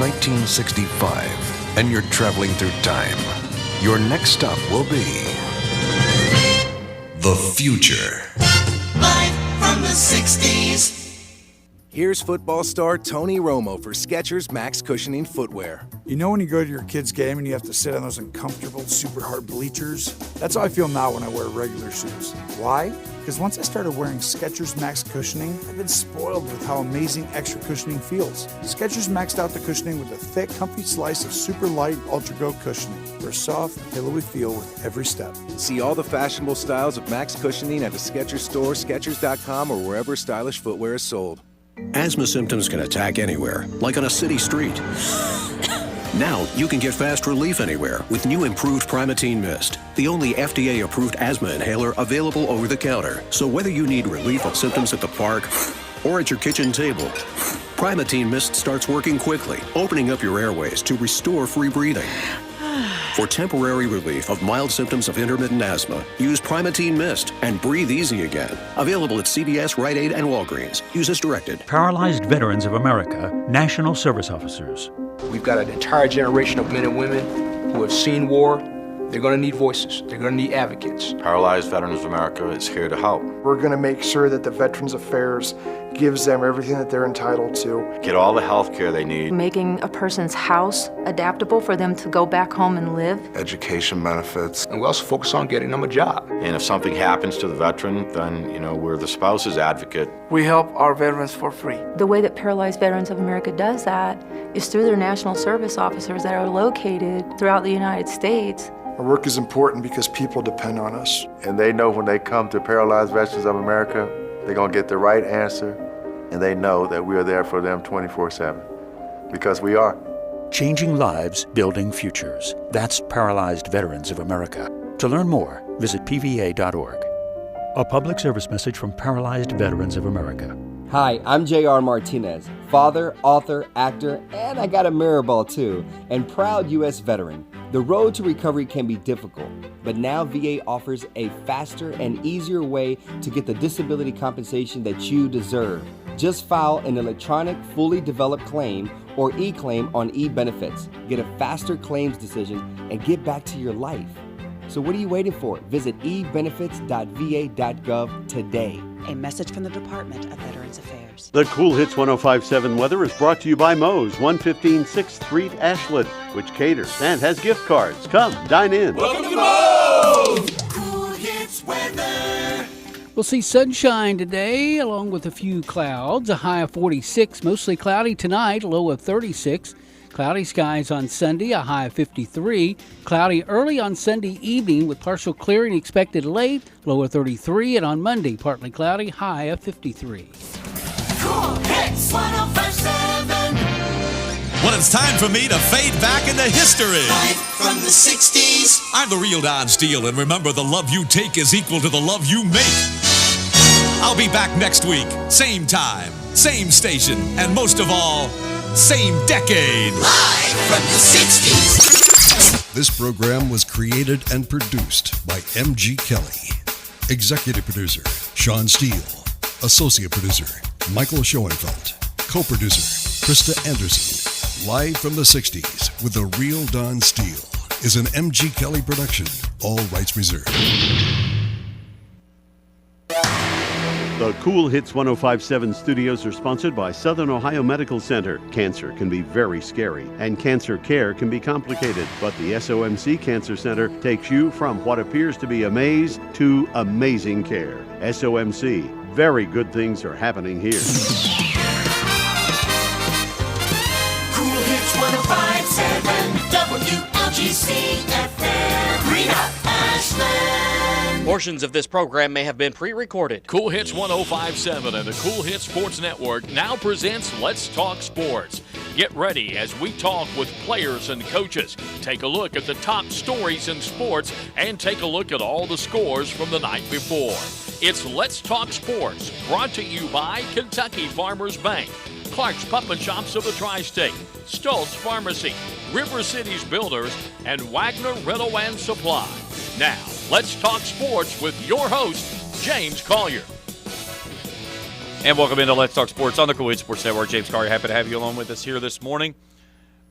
1965 and you're traveling through time, your next stop will be the future. Live from the 60s. Here's football star Tony Romo for Skechers Max Cushioning Footwear. You know when you go to your kid's game and you have to sit on those uncomfortable, super hard bleachers? That's how I feel now when I wear regular shoes. Why? Because once I started wearing Skechers Max Cushioning, I've been spoiled with how amazing extra cushioning feels. Skechers maxed out the cushioning with a thick, comfy slice of super light Ultra-Go cushioning for a soft, pillowy feel with every step. See all the fashionable styles of Max Cushioning at the Skechers store, Skechers.com, or wherever stylish footwear is sold. Asthma symptoms can attack anywhere, like on a city street. Now, you can get fast relief anywhere with new improved Primatene Mist, the only FDA-approved asthma inhaler available over the counter. So whether you need relief of symptoms at the park or at your kitchen table, Primatene Mist starts working quickly, opening up your airways to restore free breathing. For temporary relief of mild symptoms of intermittent asthma, use Primatene Mist and breathe easy again. Available at CVS, Rite Aid, and Walgreens. Use as directed. Paralyzed Veterans of America, National Service Officers. We've got an entire generation of men and women who have seen war. They're going to need voices. They're going to need advocates. Paralyzed Veterans of America is here to help. We're going to make sure that the Veterans Affairs gives them everything that they're entitled to. Get all the health care they need. Making a person's house adaptable for them to go back home and live. Education benefits. And we also focus on getting them a job. And if something happens to the veteran, then, we're the spouse's advocate. We help our veterans for free. The way that Paralyzed Veterans of America does that is through their National Service Officers that are located throughout the United States. Our work is important because people depend on us. And they know when they come to Paralyzed Veterans of America, they're going to get the right answer, and they know that we are there for them 24/7, because we are. Changing lives, building futures. That's Paralyzed Veterans of America. To learn more, visit pva.org. A public service message from Paralyzed Veterans of America. Hi, I'm J.R. Martinez, father, author, actor, and I got a mirror ball too, and proud U.S. veteran. The road to recovery can be difficult, but now VA offers a faster and easier way to get the disability compensation that you deserve. Just file an electronic, fully developed claim or e-claim on eBenefits. Get a faster claims decision and get back to your life. So what are you waiting for? Visit ebenefits.va.gov today. A message from the Department of Veterans Affairs. The Cool Hits 105.7 weather is brought to you by Moe's, 115 6th Street, Ashland, which caters and has gift cards. Come, dine in. Welcome to Moe's! Cool Hits weather. We'll see sunshine today, along with a few clouds. A high of 46, mostly cloudy tonight, a low of 36. Cloudy skies on Sunday, a high of 53. Cloudy early on Sunday evening with partial clearing expected late, low of 33. And on Monday, partly cloudy, high of 53. Cool Hits 105.7. Well, it's time for me to fade back into history. Live from the 60s. I'm the real Don Steele, and remember, the love you take is equal to the love you make. I'll be back next week, same time, same station, and most of all, same decade. Live from the 60s. This program was created and produced by M.G. Kelly. Executive producer, Sean Steele. Associate producer, Michael Schoenfeld. Co-producer, Krista Anderson. Live from the 60s with The Real Don Steele is an M.G. Kelly production. All rights reserved. The Cool Hits 105.7 studios are sponsored by Southern Ohio Medical Center. Cancer can be very scary, and cancer care can be complicated, but the SOMC Cancer Center takes you from what appears to be a maze to amazing care. SOMC, very good things are happening here. Cool Hits 105.7 WLGC FM. Green Up, Ashland. Portions of this program may have been pre-recorded. Cool Hits 105.7 and the Cool Hits Sports Network now presents Let's Talk Sports. Get ready as we talk with players and coaches, take a look at the top stories in sports, and take a look at all the scores from the night before. It's Let's Talk Sports, brought to you by Kentucky Farmers Bank, Clark's Pup and Shops of the Tri-State, Stoltz Pharmacy, River Cities Builders, and Wagner Rental and Supply. Now, let's talk sports with your host, James Collier. And welcome into Let's Talk Sports on the Cool Hits Sports Network. James Collier, happy to have you along with us here this morning.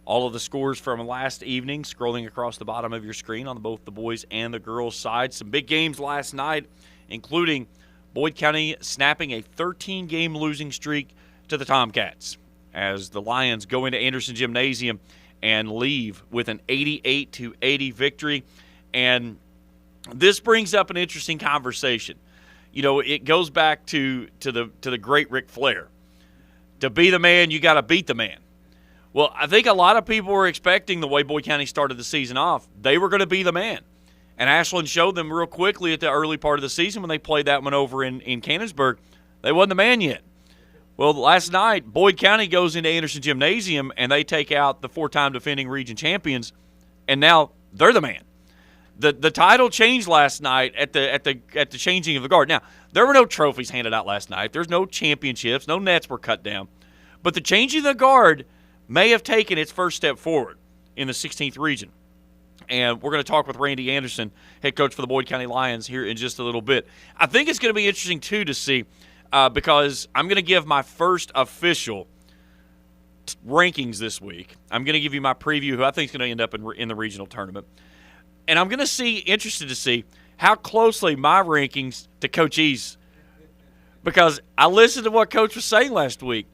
All of the scores from last evening scrolling across the bottom of your screen on both the boys and the girls side. Some big games last night, including Boyd County snapping a 13-game losing streak to the Tomcats as the Lions go into Anderson Gymnasium and leave with an 88-80 victory. And this brings up an interesting conversation. You know, it goes back to the great Ric Flair. To be the man, you got to beat the man. Well, I think a lot of people were expecting the way Boyd County started the season off, they were going to be the man. And Ashland showed them real quickly at the early part of the season when they played that one over in Canonsburg. They wasn't the man yet. Well, last night, Boyd County goes into Anderson Gymnasium, and they take out the 4-time defending region champions, and now they're the man. The title changed last night at the changing of the guard. Now, there were no trophies handed out last night. There's no championships. No nets were cut down. But the changing of the guard may have taken its first step forward in the 16th region. And we're going to talk with Randy Anderson, head coach for the Boyd County Lions, here in just a little bit. I think it's going to be interesting, too, to see because I'm going to give my first official rankings this week. I'm going to give you my preview, who I think is going to end up in the regional tournament. And I'm going to see, interested to see how closely my rankings to Coach E's, because I listened to what Coach was saying last week,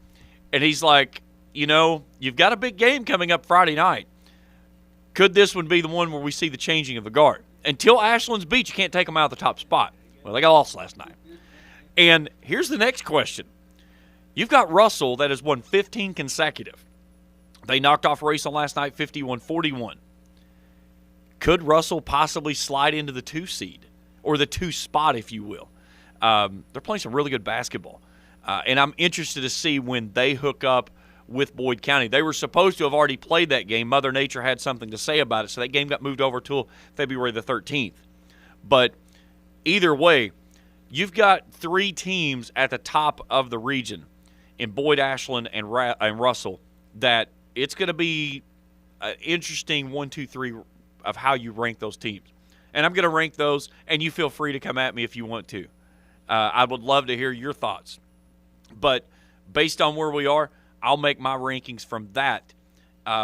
and he's like, you know, you've got a big game coming up Friday night. Could this one be the one where we see the changing of the guard? Until Ashland's beat, you can't take them out of the top spot. Well, they got lost last night. And here's the next question. You've got Russell that has won 15 consecutive. They knocked off Rayson last night 51-41. Could Russell possibly slide into the 2 seed, or the 2 spot, if you will? They're playing some really good basketball. And I'm interested to see when they hook up with Boyd County. They were supposed to have already played that game. Mother Nature had something to say about it, so that game got moved over till February the 13th. But either way, you've got 3 teams at the top of the region in Boyd, Ashland, and Russell that it's going to be an interesting 1, 2, 3 of how you rank those teams. And I'm going to rank those, and you feel free to come at me if you want to. I would love to hear your thoughts. But based on where we are, I'll make my rankings from that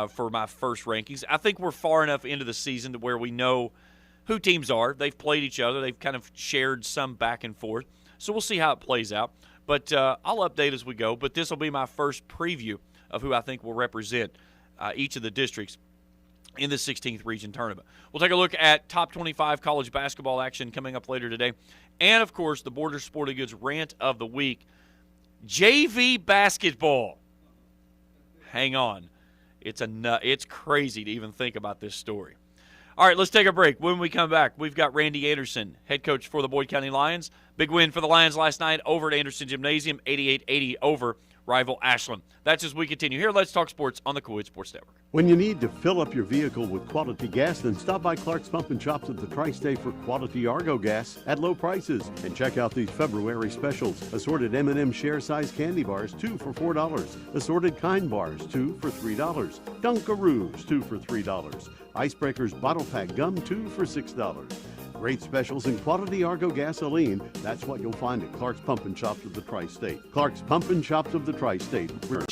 for my first rankings. I think we're far enough into the season to where we know who teams are. They've played each other. They've kind of shared some back and forth. So we'll see how it plays out. But I'll update as we go. But this will be my first preview of who I think will represent each of the districts in the 16th region tournament. We'll take a look at top 25 college basketball action coming up later today. And, of course, the Border Sporting Goods rant of the week. JV basketball. Hang on. It's crazy to even think about this story. All right, let's take a break. When we come back, we've got Randy Anderson, head coach for the Boyd County Lions. Big win for the Lions last night over at Anderson Gymnasium, 88-80 over rival Ashland. That's as we continue here. Let's talk sports on the Cool Hits Sports Network. When you need to fill up your vehicle with quality gas, then stop by Clark's Pump and Shops at the Tri-State for quality Argo gas at low prices. And check out these February specials. Assorted M&M share size candy bars, 2 for $4. Assorted Kind bars, 2 for $3. Dunkaroos, 2 for $3. Icebreakers bottle pack gum, 2 for $6. Great specials in quality Argo gasoline. That's what you'll find at Clark's Pump and Shops of the Tri-State. Clark's Pump and Shops of the Tri-State.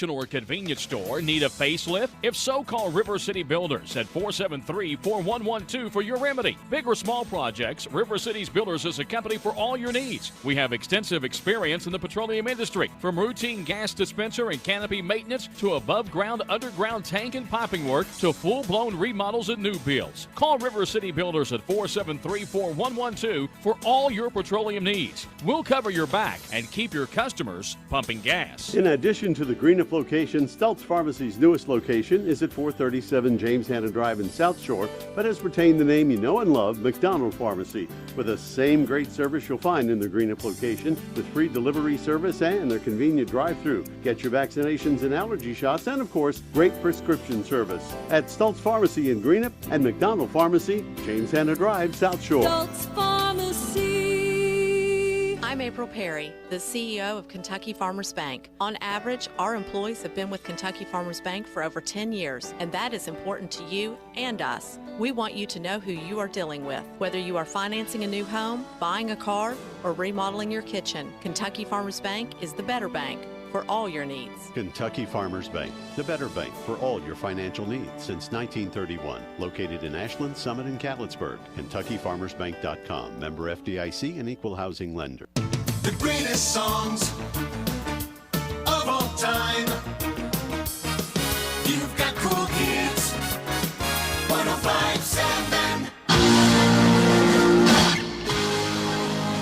Or convenience store need a facelift? If so, call River City Builders at 473-4112 for your remedy. Big or small projects, River City's Builders is a company for all your needs. We have extensive experience in the petroleum industry, from routine gas dispenser and canopy maintenance to above-ground, underground tank and piping work to full-blown remodels and new builds. Call River City Builders at 473-4112 for all your petroleum needs. We'll cover your back and keep your customers pumping gas. In addition to the Greenup location, Stultz Pharmacy's newest location is at 437 James Hanna Drive in South Shore, but has retained the name you know and love, McDonald Pharmacy, with the same great service you'll find in the Greenup location, with free delivery service and their convenient drive-through. Get your vaccinations and allergy shots, and of course, great prescription service at Stultz Pharmacy in Greenup and McDonald Pharmacy, James Hanna Drive, South Shore. Stultz Pharmacy. I'm April Perry, the CEO of Kentucky Farmers Bank. On average, our employees have been with Kentucky Farmers Bank for over 10 years, and that is important to you and us. We want you to know who you are dealing with. Whether you are financing a new home, buying a car, or remodeling your kitchen, Kentucky Farmers Bank is the better bank. for all your needs. Kentucky Farmers Bank, the better bank for all your financial needs since 1931. Located in Ashland, Summit, and Catlettsburg. KentuckyFarmersBank.com. Member FDIC and Equal Housing Lender. The greatest songs of all time. You've got Cool Hits 105.7.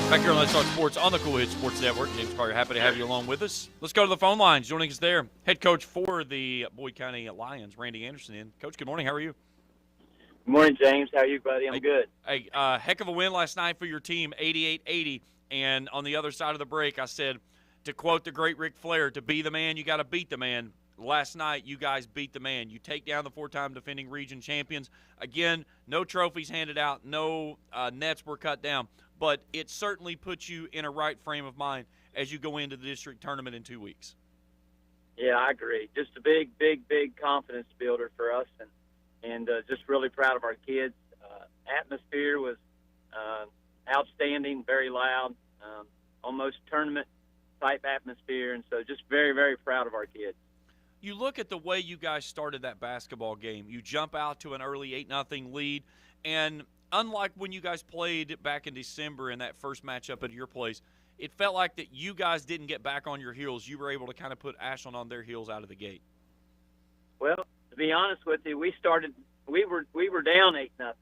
Back here on Let's Talk Sports on the Cool Hits Sports Network. James Carter, happy to have you along with us. Let's go to the phone lines. Joining us there, head coach for the Boyd County Lions, Randy Anderson. Coach, good morning. How are you? Good morning, James. How are you, buddy? I'm good. Hey, heck of a win last night for your team, 88-80. And on the other side of the break, I said, to quote the great Ric Flair, to be the man, you got to beat the man. Last night, you guys beat the man. You take down the four-time defending region champions. Again, no trophies handed out, no nets were cut down. But it certainly puts you in a right frame of mind as you go into the district tournament in 2 weeks. Yeah, I agree. Just a big confidence builder for us, and just really proud of our kids. Atmosphere was outstanding, very loud, almost tournament-type atmosphere, and so just very, very proud of our kids. You look at the way you guys started that basketball game. You jump out to an early 8-0 lead, and unlike when you guys played back in December in that first matchup at your place, it felt like that you guys didn't get back on your heels. You were able to kind of put Ashland on their heels out of the gate. Well, to be honest with you, we were down 8-0.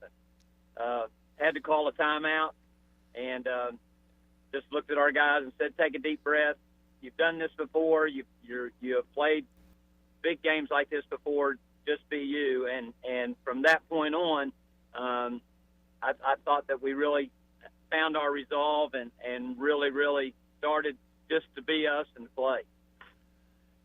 Had to call a timeout, and just looked at our guys and said, take a deep breath. You've done this before. You have played big games like this before. Just be you. And from that point on, I thought that we really found our resolve and really started just to be us and play.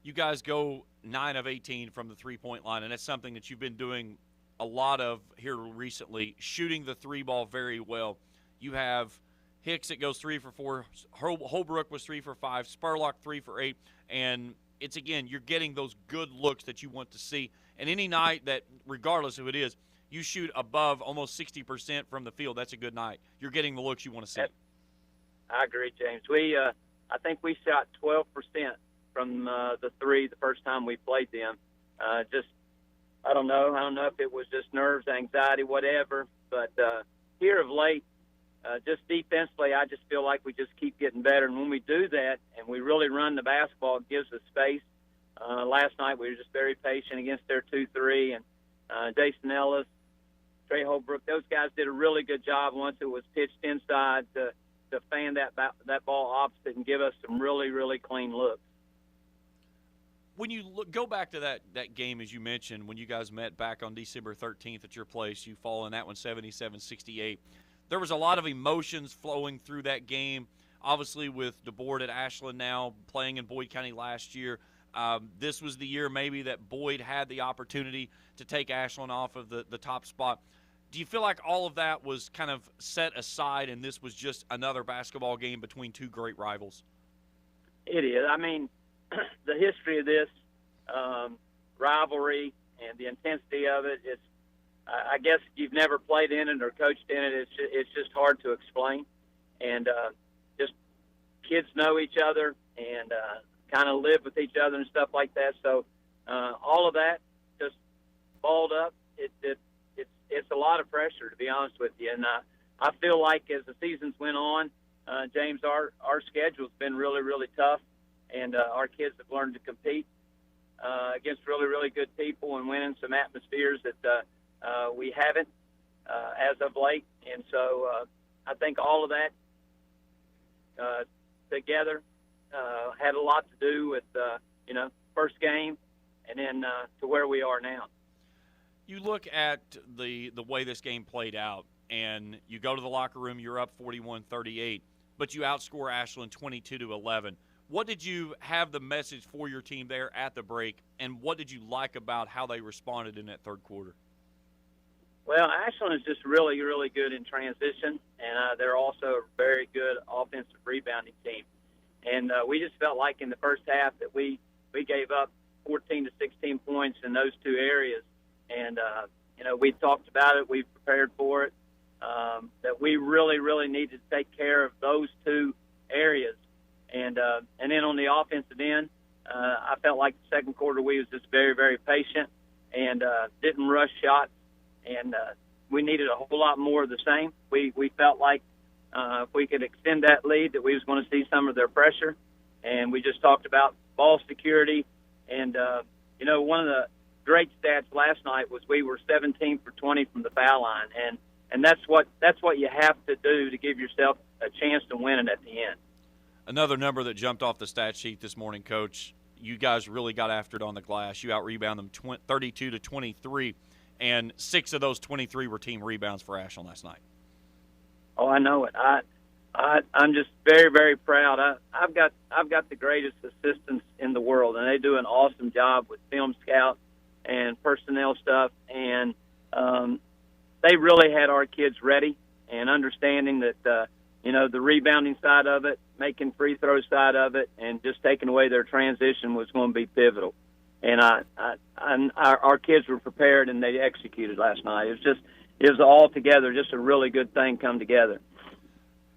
You guys go 9 of 18 from the three-point line, and that's something that you've been doing a lot of here recently, shooting the three ball very well. You have Hicks that goes 3 for 4, Holbrook was 3 for 5, Spurlock 3 for 8, and it's, again, you're getting those good looks that you want to see. And any night that, regardless of who it is, you shoot above almost 60% from the field, that's a good night. You're getting the looks you want to see. I agree, James. I think we shot 12% from the three the first time we played them. I don't know if it was just nerves, anxiety, whatever. But here of late, just defensively, I just feel like we just keep getting better. And when we do that and we really run the basketball, it gives us space. Last night we were just very patient against their 2-3. And Jason Ellis, Trey Holbrook, those guys did a really good job once it was pitched inside to fan that ball opposite and give us some really clean looks. When you go back to that game, as you mentioned, when you guys met back on December 13th at your place, you fall in that one 77-68. There was a lot of emotions flowing through that game, obviously with DeBoard at Ashland now, playing in Boyd County last year. This was the year maybe that Boyd had the opportunity to take Ashland off of the top spot. Do you feel like all of that was kind of set aside and this was just another basketball game between two great rivals? It is. I mean, the history of this rivalry and the intensity of it is, I guess if you've never played in it or coached in it, it's just hard to explain. And just kids know each other and kind of live with each other and stuff like that. So all of that just balled up. It's a lot of pressure, to be honest with you. And I feel like as the seasons went on, James, our schedule's been really tough. And our kids have learned to compete against really good people and win in some atmospheres that we haven't as of late. And so I think all of that together had a lot to do with, first game and then to where we are now. You look at the way this game played out, and you go to the locker room, you're up 41-38, but you outscore Ashland 22-11. What did you have the message for your team there at the break, and what did you like about how they responded in that third quarter? Well, Ashland is just really good in transition, and they're also a very good offensive rebounding team. And we just felt like in the first half that we gave up 14 to 16 points in those two areas. And, we talked about it, we prepared for it, that we really needed to take care of those two areas. And then on the offensive end, I felt like the second quarter we was just very, very patient and didn't rush shots, and we needed a whole lot more of the same. We felt like if we could extend that lead, that we was going to see some of their pressure, and we just talked about ball security. And one of the great stats last night was we were 17 for 20 from the foul line, and that's what you have to do to give yourself a chance to win it at the end. Another number that jumped off the stat sheet this morning, Coach, you guys really got after it on the glass. You out-rebound them 32 to 23, and 6 of those 23 were team rebounds for Ashland last night. Oh, I know it. I'm just very, very proud. I've got the greatest assistants in the world, and they do an awesome job with film scout and personnel stuff, and they really had our kids ready and understanding that the rebounding side of it, making free throw side of it, and just taking away their transition was going to be pivotal. And our kids were prepared, and they executed last night. It was all together, just a really good thing come together.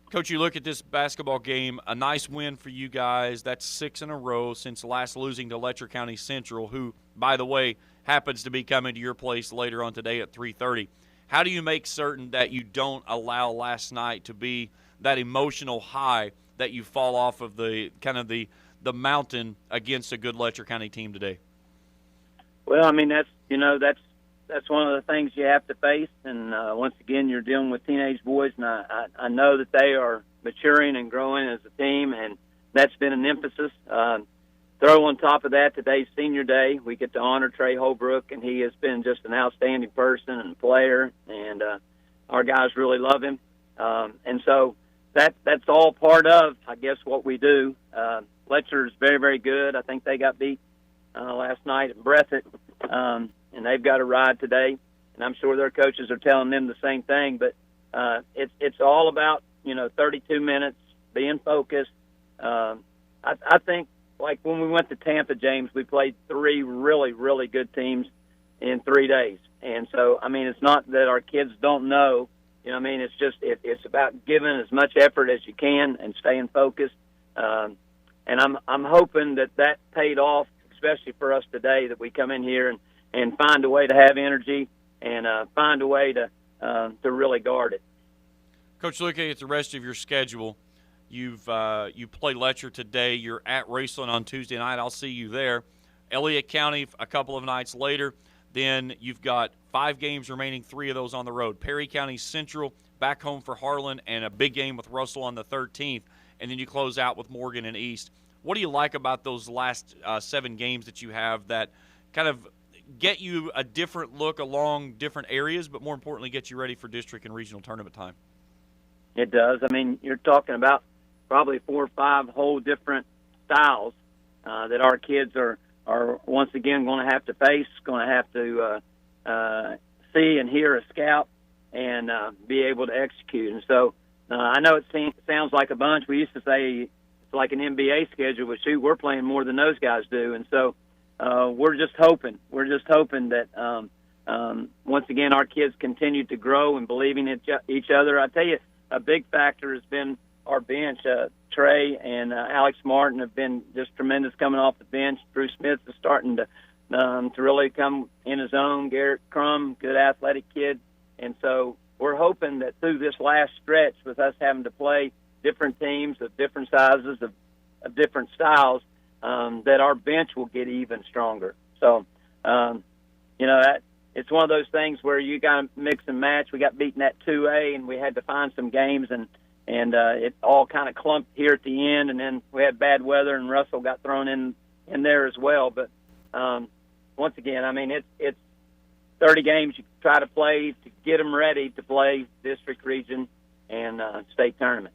Coach, you look at this basketball game, a nice win for you guys. That's 6 in a row since last losing to Letcher County Central, who, by the way, happens to be coming to your place later on today at 3:30. How do you make certain that you don't allow last night to be that emotional high that you fall off of the mountain against a good Letcher County team today? Well, I mean, that's one of the things you have to face, and once again, you're dealing with teenage boys, and I know that they are maturing and growing as a team, and that's been an emphasis. Throw on top of that, today's senior day, we get to honor Trey Holbrook, and he has been just an outstanding person and player, and our guys really love him. And so that's all part of, I guess, what we do. Letcher is very, very good. I think they got beat last night at Breathitt, and they've got a ride today, and I'm sure their coaches are telling them the same thing. But it's all about 32 minutes, being focused. I think, like when we went to Tampa, James, we played 3 really, really good teams in 3 days. And so, I mean, it's not that our kids don't know. It's just it's about giving as much effort as you can and staying focused. And I'm hoping that paid off, especially for us today, that we come in here and find a way to have energy and find a way to really guard it. Coach, looking at the rest of your schedule, you play Letcher today. You're at Raceland on Tuesday night. I'll see you there. Elliott County a couple of nights later. Then you've got 5 games remaining, 3 of those on the road. Perry County Central back home for Harlan, and a big game with Russell on the 13th. And then you close out with Morgan and East. What do you like about those last 7 games that you have that kind of get you a different look along different areas, but more importantly, get you ready for district and regional tournament time? It does. I mean, you're talking about probably 4 or 5 whole different styles that our kids are once again going to have to face, going to have to see and hear a scout and be able to execute. And so I know it sounds like a bunch. We used to say it's like an NBA schedule, but shoot, we're playing more than those guys do. And so we're just hoping that once again our kids continue to grow and believing in each other. I tell you, a big factor has been our bench. Trey and Alex Martin have been just tremendous coming off the bench. Drew Smith is starting to really come in his own. Garrett Crum, good athletic kid. And so we're hoping that through this last stretch with us having to play different teams of different sizes, of different styles, that our bench will get even stronger. So, it's one of those things where you got to mix and match. We got beaten at 2A, and we had to find some games, and it all kind of clumped here at the end, and then we had bad weather, and Russell got thrown in there as well. But once again, I mean, it's 30 games you try to play to get them ready to play district, region, and state tournament.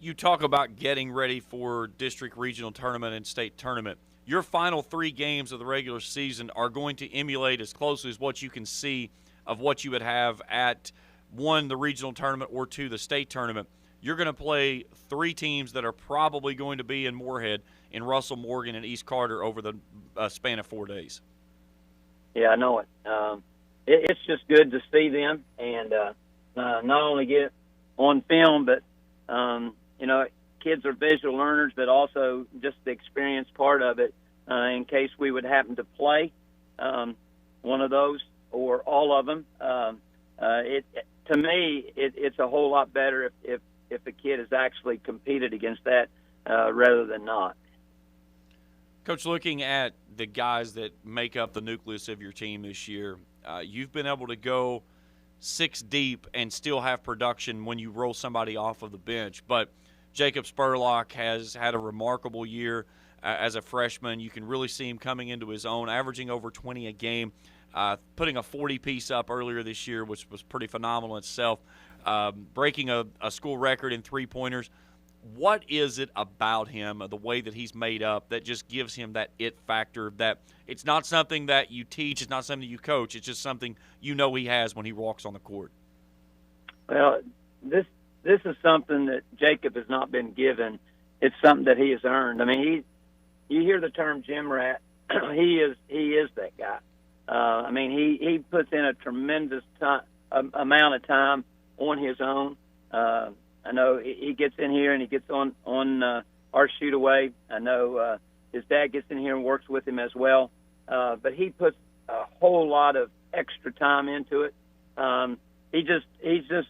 You talk about getting ready for district, regional tournament, and state tournament. Your final 3 games of the regular season are going to emulate as closely as what you can see of what you would have at 1, the regional tournament, or 2, the state tournament. You're going to play 3 teams that are probably going to be in Moorhead, in Russell, Morgan, and East Carter over the span of 4 days. Yeah, I know it. It's just good to see them and not only get it on film, but, kids are visual learners, but also just the experience part of it in case we would happen to play one of those or all of them. To me, it's a whole lot better if a kid has actually competed against that rather than not. Coach, looking at the guys that make up the nucleus of your team this year, you've been able to go 6 deep and still have production when you roll somebody off of the bench. But Jacob Spurlock has had a remarkable year as a freshman. You can really see him coming into his own, averaging over 20 a game, putting a 40-piece up earlier this year, which was pretty phenomenal itself, breaking a school record in three-pointers. What is it about him, the way that he's made up, that just gives him that it factor, that it's not something that you teach, it's not something you coach, it's just something you know he has when he walks on the court? Well, this is something that Jacob has not been given. It's something that he has earned. I mean, you hear the term gym rat. he is that guy. I mean, he puts in a tremendous amount of time on his own. I know he gets in here and he gets on our shoot away. I know his dad gets in here and works with him as well. But he puts a whole lot of extra time into it. He's just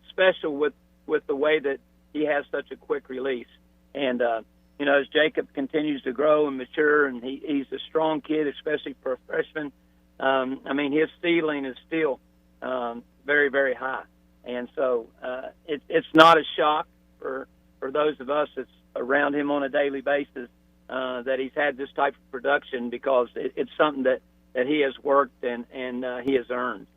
special with the way that he has such a quick release. And as Jacob continues to grow and mature, and he's a strong kid, especially for a freshman. I mean, his ceiling is still very, very high. And so it's not a shock for those of us that's around him on a daily basis that he's had this type of production, because it's something that he has worked and he has earned.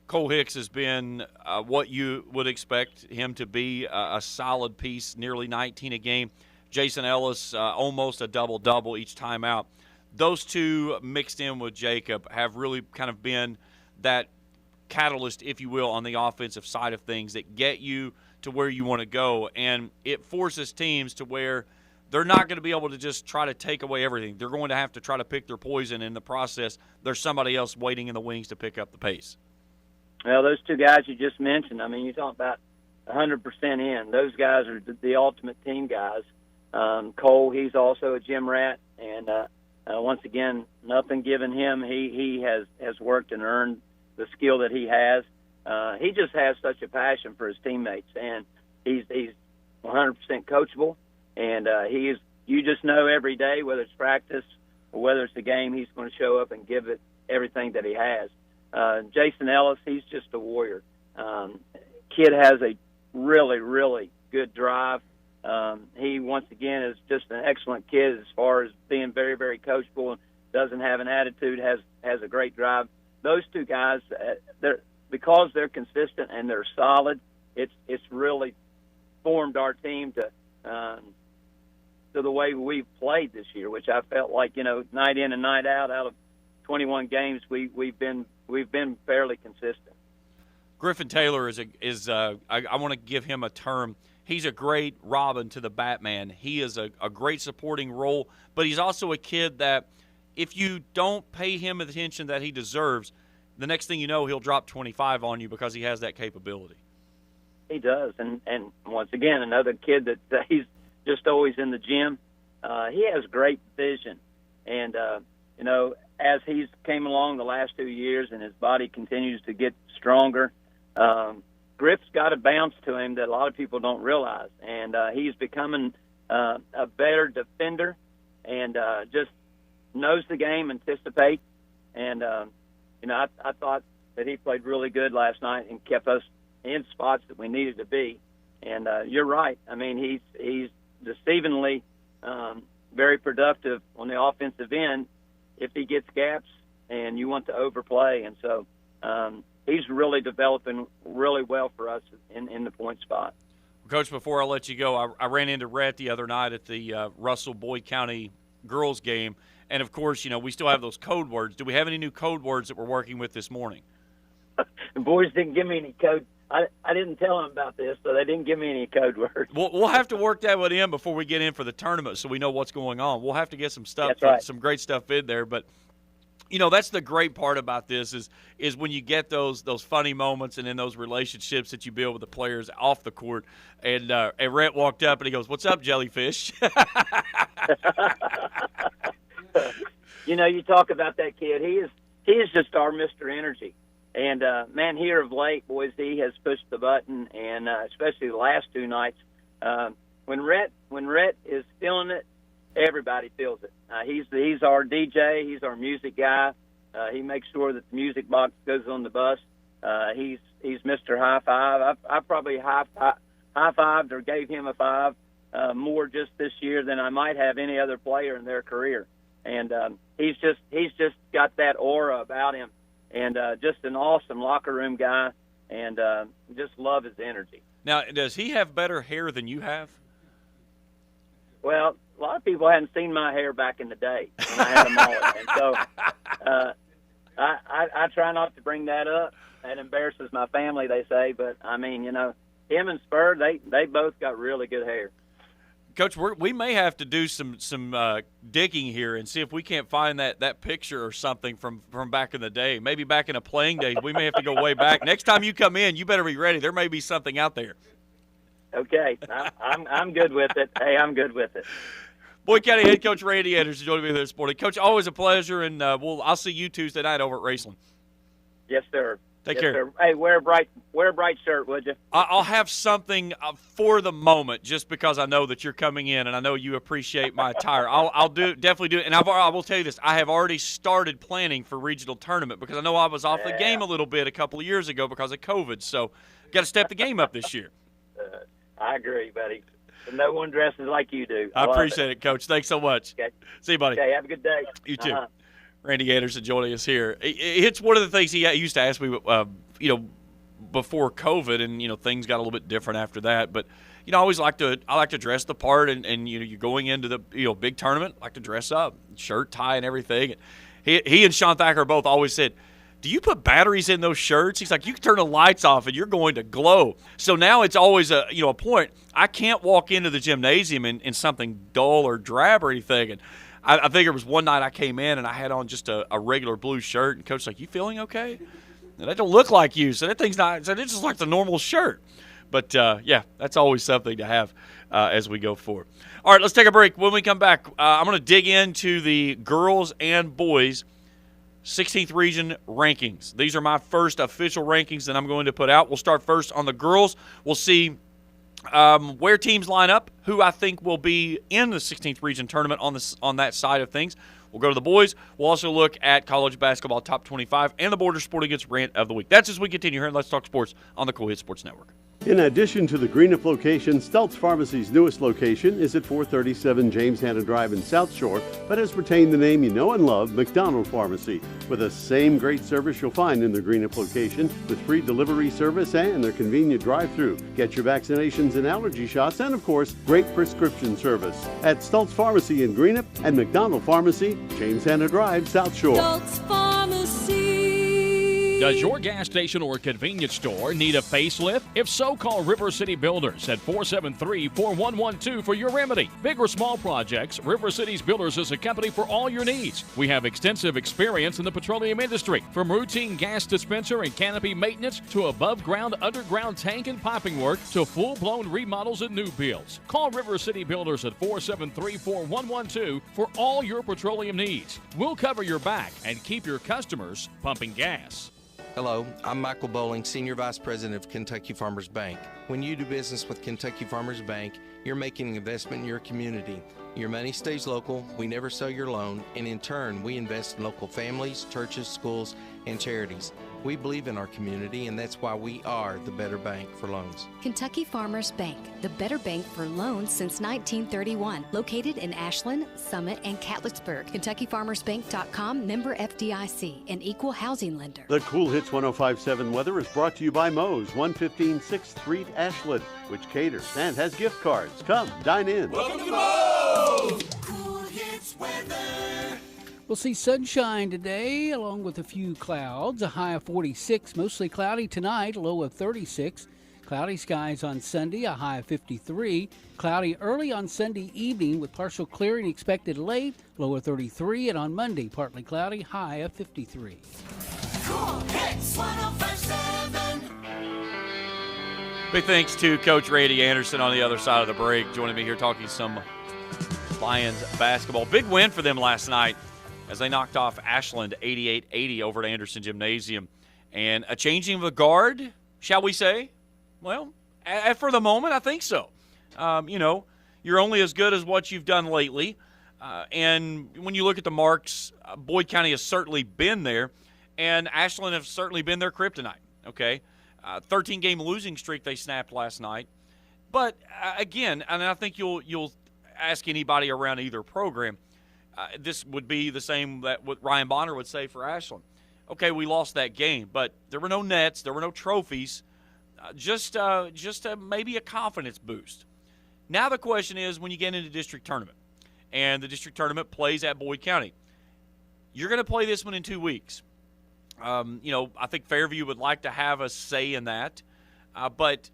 Cole Hicks has been what you would expect him to be, a solid piece, nearly 19 a game. Jason Ellis, almost a double-double each time out. Those two mixed in with Jacob have really kind of been that catalyst, if you will, on the offensive side of things that get you to where you want to go. And it forces teams to where they're not going to be able to just try to take away everything. They're going to have to try to pick their poison. In the process, there's somebody else waiting in the wings to pick up the pace. Well, those two guys you just mentioned, I mean, you talk about 100% in. Those guys are the ultimate team guys. Cole, he's also a gym rat. And once again, nothing given him. He has worked and earned the skill that he has. He just has such a passion for his teammates, and he's 100% coachable. And you just know every day, whether it's practice or whether it's a game, he's going to show up and give it everything that he has. Jason Ellis, he's just a warrior. Kid has a really, really good drive. He, once again, is just an excellent kid as far as being very, very coachable and doesn't have an attitude, has a great drive. Those two guys, because they're consistent and they're solid, it's really formed our team to the way we've played this year, which I felt like, night in and night out of 21 games, we've been fairly consistent. Griffin Taylor is I want to give him a term. He's a great Robin to the Batman. He is a great supporting role, but he's also a kid that if you don't pay him the attention that he deserves, the next thing you know, he'll drop 25 on you because he has that capability. He does, and once again, another kid that he's just always in the gym. He has great vision, and as he's came along the last 2 years and his body continues to get stronger, Griff's got a bounce to him that a lot of people don't realize, and he's becoming a better defender and just knows the game, anticipates, and I thought that he played really good last night and kept us in spots that we needed to be. And you're right. I mean, he's deceivingly very productive on the offensive end if he gets gaps and you want to overplay. And so he's really developing really well for us in the point spot. Coach, before I let you go, I ran into Rhett the other night at the Russell-Boyd County girls game. And, of course, we still have those code words. Do we have any new code words that we're working with this morning? The boys didn't give me any code. I didn't tell them about this, so they didn't give me any code words. We'll have to work that one in before we get in for the tournament so we know what's going on. We'll have to get some stuff, That's right. some great stuff in there. But, You know, that's the great part about this is when you get those funny moments and in those relationships that you build with the players off the court. And Rhett walked up and he goes, "What's up, Jellyfish?" You know, you talk about that kid. He is just our Mr. Energy. And, man, here of late, boys, he has pushed the button, and especially the last two nights. When Rhett is feeling it, everybody feels it. He's our DJ. He's our music guy. He makes sure that the music box goes on the bus. He's Mr. High Five. I probably high-fived or gave him a 5 more just this year than I might have any other player in their career. And he's just got that aura about him, and just an awesome locker room guy, and just love his energy. Now, does he have better hair than you have? Well, a lot of people hadn't seen my hair back in the day when I had a mullet, and so I try not to bring that up. That embarrasses my family, they say, but I mean, you know, him and Spur, they both got really good hair. Coach, we may have to do some digging here and see if we can't find that picture or something from back in the day. Maybe back in a playing days. We may have to go way back. Next time you come in, you better be ready. There may be something out there. Okay, I'm good with it. Hey, I'm good with it. Boyd County head coach Randy Anderson joining me here this morning. Coach, always a pleasure, and I'll see you Tuesday night over at Raceland. Yes, sir. Take care. Sir. Hey, wear a bright shirt, would you? I'll have something for the moment, just because I know that you're coming in, and I know you appreciate my attire. I'll definitely do it, and I will tell you this: I have already started planning for regional tournament because I know I was off the game a little bit a couple of years ago because of COVID. So, got to step the game up this year. I agree, buddy. No one dresses like you do. I appreciate it, Coach. Thanks so much. Okay. See you, buddy. Okay, have a good day. You too. Randy Anderson joining us here. It's one of the things he used to ask me, before COVID, and things got a little bit different after that. But I always like to dress the part, and you're going into the big tournament, like to dress up, shirt, tie, and everything. He and Sean Thacker both always said, "Do you put batteries in those shirts?" He's like, "You can turn the lights off and you're going to glow." So now it's always a point. I can't walk into the gymnasium in something dull or drab or anything. And I think it was one night I came in and I had on just a regular blue shirt, and Coach's like, "You feeling okay?" And that don't look like you. So that thing's not. So it's just like the normal shirt. But that's always something to have as we go forward. All right, let's take a break. When we come back, I'm going to dig into the girls and boys 16th region rankings. These are my first official rankings that I'm going to put out. We'll start first on the girls. We'll see where teams line up, who I think will be in the 16th region tournament on that side of things. We'll go to the boys. We'll also look at college basketball top 25 and the Border Sporting Goods rant of the week. That's as we continue here in Let's Talk Sports on the Cool Hit Sports Network. In addition to the Greenup location, Stultz Pharmacy's newest location is at 437 James Hanna Drive in South Shore, but has retained the name you know and love, McDonald Pharmacy, with the same great service you'll find in the Greenup location, with free delivery service and their convenient drive-thru. Get your vaccinations and allergy shots, and of course, great prescription service at Stultz Pharmacy in Greenup and McDonald Pharmacy, James Hanna Drive, South Shore. Stultz Pharmacy. Does your gas station or convenience store need a facelift? If so, call River City Builders at 473-4112 for your remedy. Big or small projects, River City's Builders is a company for all your needs. We have extensive experience in the petroleum industry, from routine gas dispenser and canopy maintenance to above-ground, underground tank and piping work to full-blown remodels and new builds. Call River City Builders at 473-4112 for all your petroleum needs. We'll cover your back and keep your customers pumping gas. Hello, I'm Michael Bowling, Senior Vice President of Kentucky Farmers Bank. When you do business with Kentucky Farmers Bank, you're making an investment in your community. Your money stays local, we never sell your loan, and in turn, we invest in local families, churches, schools, and charities. We believe in our community, and that's why we are the better bank for loans. Kentucky Farmers Bank, the better bank for loans since 1931. Located in Ashland, Summit, and Catlettsburg. KentuckyFarmersBank.com, member FDIC, an equal housing lender. The Cool Hits 105.7 weather is brought to you by Moe's, 115 6th Street, Ashland, which caters and has gift cards. Come, dine in. Welcome to Moe's. Cool Hits weather. We'll see sunshine today, along with a few clouds. A high of 46, mostly cloudy tonight, low of 36. Cloudy skies on Sunday, a high of 53. Cloudy early on Sunday evening with partial clearing expected late, low of 33. And on Monday, partly cloudy, high of 53. Cool Hits 105.7. Big thanks to Coach Randy Anderson on the other side of the break, joining me here talking some Lions basketball. Big win for them last night as they knocked off Ashland 88-80 over at Anderson Gymnasium. And a changing of the guard, shall we say? Well, for the moment, I think so. You're only as good as what you've done lately. And when you look at the marks, Boyd County has certainly been there, and Ashland have certainly been their kryptonite, okay? 13-game losing streak they snapped last night. But, again, and I think you'll ask anybody around either program, this would be the same that what Ryan Bonner would say for Ashland. Okay, we lost that game, but there were no nets, there were no trophies, just maybe a confidence boost. Now the question is, when you get into district tournament, and the district tournament plays at Boyd County, you're going to play this one in 2 weeks. I think Fairview would like to have a say in that, but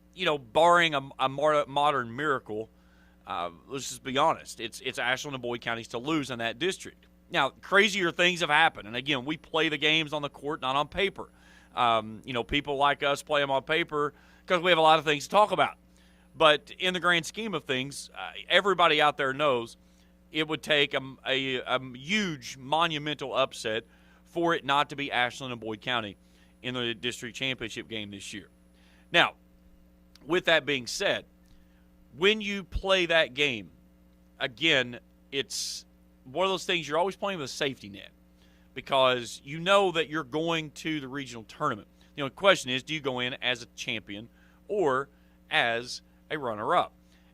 barring a modern miracle, let's just be honest, it's Ashland and Boyd counties to lose in that district. Now, crazier things have happened, and again, we play the games on the court, not on paper. People like us play them on paper because we have a lot of things to talk about. But in the grand scheme of things, everybody out there knows it would take a huge, monumental upset for it not to be Ashland and Boyd County in the district championship game this year. Now, with that being said, when you play that game, again, it's one of those things you're always playing with a safety net because you know that you're going to the regional tournament. The question is, do you go in as a champion or as a runner-up?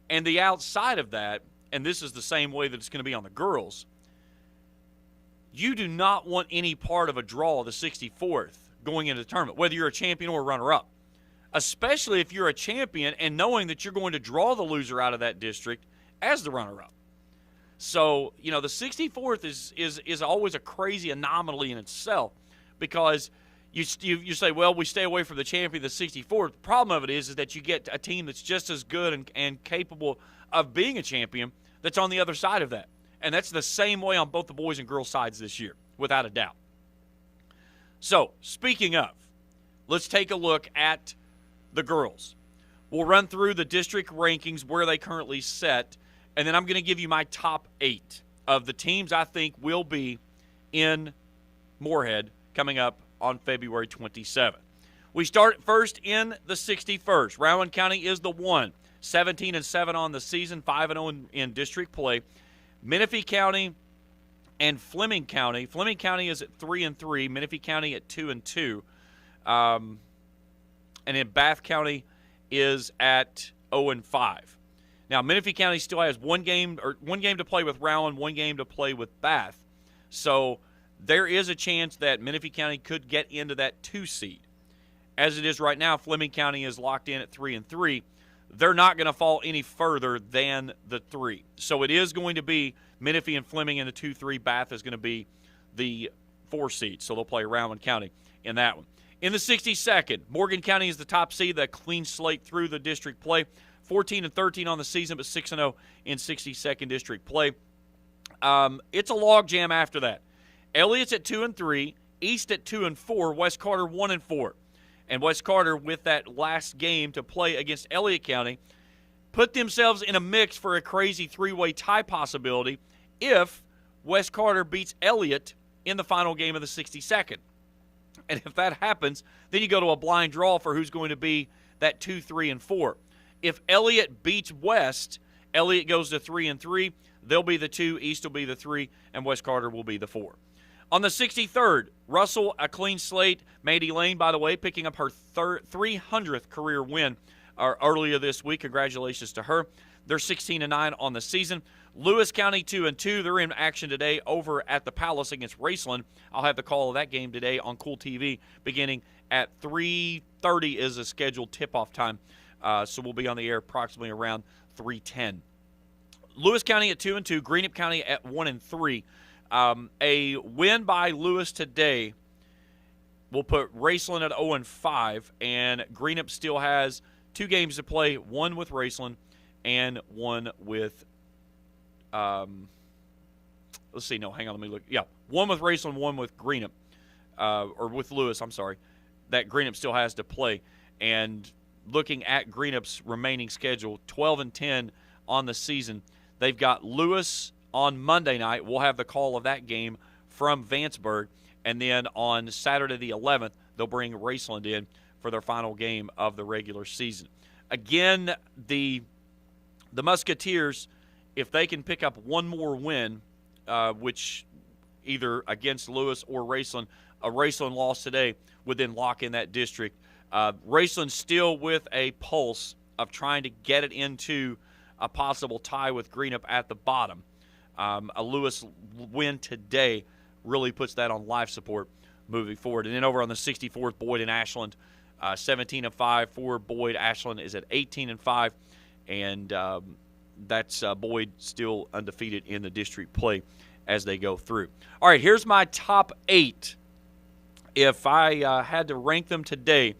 And the outside of that, and this is the same way that it's going to be on the girls, you do not want any part of a draw of the 64th going into the tournament, whether you're a champion or a runner-up, especially if you're a champion and knowing that you're going to draw the loser out of that district as the runner-up. So, the 64th is always a crazy anomaly in itself because you say, well, we stay away from the champion, the 64th. The problem of it is that you get a team that's just as good and capable of being a champion that's on the other side of that. And that's the same way on both the boys and girls sides this year, without a doubt. So, speaking of, let's take a look at the girls. We'll run through the district rankings, where they currently set, and then I'm going to give you my top 8 of the teams I think will be in Moorhead coming up on February 27th. We start first in the 61st. Rowan County is the 1, 17-7 on the season, 5-0 in district play. Menifee County and Fleming County. Fleming County is at 3-3. Menifee County at 2-2. And then Bath County is at 0-5. Now, Menifee County still has one game to play with Rowan, one game to play with Bath. So there is a chance that Menifee County could get into that 2 seed. As it is right now, Fleming County is locked in at 3-3. They're not going to fall any further than the 3. So it is going to be Menifee and Fleming in the 2-3. Bath is going to be the 4 seed. So they'll play Rowan County in that one. In the 62nd, Morgan County is the top seed, that clean slate through the district play. 14-13 on the season, but 6-0 in 62nd district play. It's a logjam after that. Elliott's at 2-3, East at 2-4, West Carter 1-4. And West Carter, with that last game to play against Elliott County, put themselves in a mix for a crazy 3-way tie possibility if West Carter beats Elliott in the final game of the 62nd. And if that happens, then you go to a blind draw for who's going to be that 2, 3, and 4. If Elliott beats West, Elliott goes to 3-3. They'll be the 2, East will be the 3, and West Carter will be the 4. On the 63rd, Russell, a clean slate. Maddie Lane, by the way, picking up her 300th career win earlier this week. Congratulations to her. They're 16-9 on the season. Lewis County 2-2. They're in action today over at the Palace against Raceland. I'll have the call of that game today on Cool TV beginning at 3:30 is a scheduled tip-off time. So we'll be on the air approximately around 3:10. Lewis County at 2-2. Greenup County at 1-3. A win by Lewis today will put Raceland at 0-5, and Greenup still has 2 games to play, one with Raceland and one with one with Raceland, one with Greenup, or with Lewis, I'm sorry, that Greenup still has to play. And looking at Greenup's remaining schedule, 12-10 on the season, they've got Lewis on Monday night. We'll have the call of that game from Vanceburg. And then on Saturday the 11th, they'll bring Raceland in for their final game of the regular season. Again, the Musketeers, if they can pick up one more win, which either against Lewis or Raceland, a Raceland loss today would then lock in that district. Raceland still with a pulse of trying to get it into a possible tie with Greenup at the bottom. A Lewis win today really puts that on life support moving forward. And then over on the 64th, Boyd and Ashland, 17-5 for Boyd. Ashland is at 18-5, and that's Boyd still undefeated in the district play as they go through. All right, here's my top 8. If I had to rank them today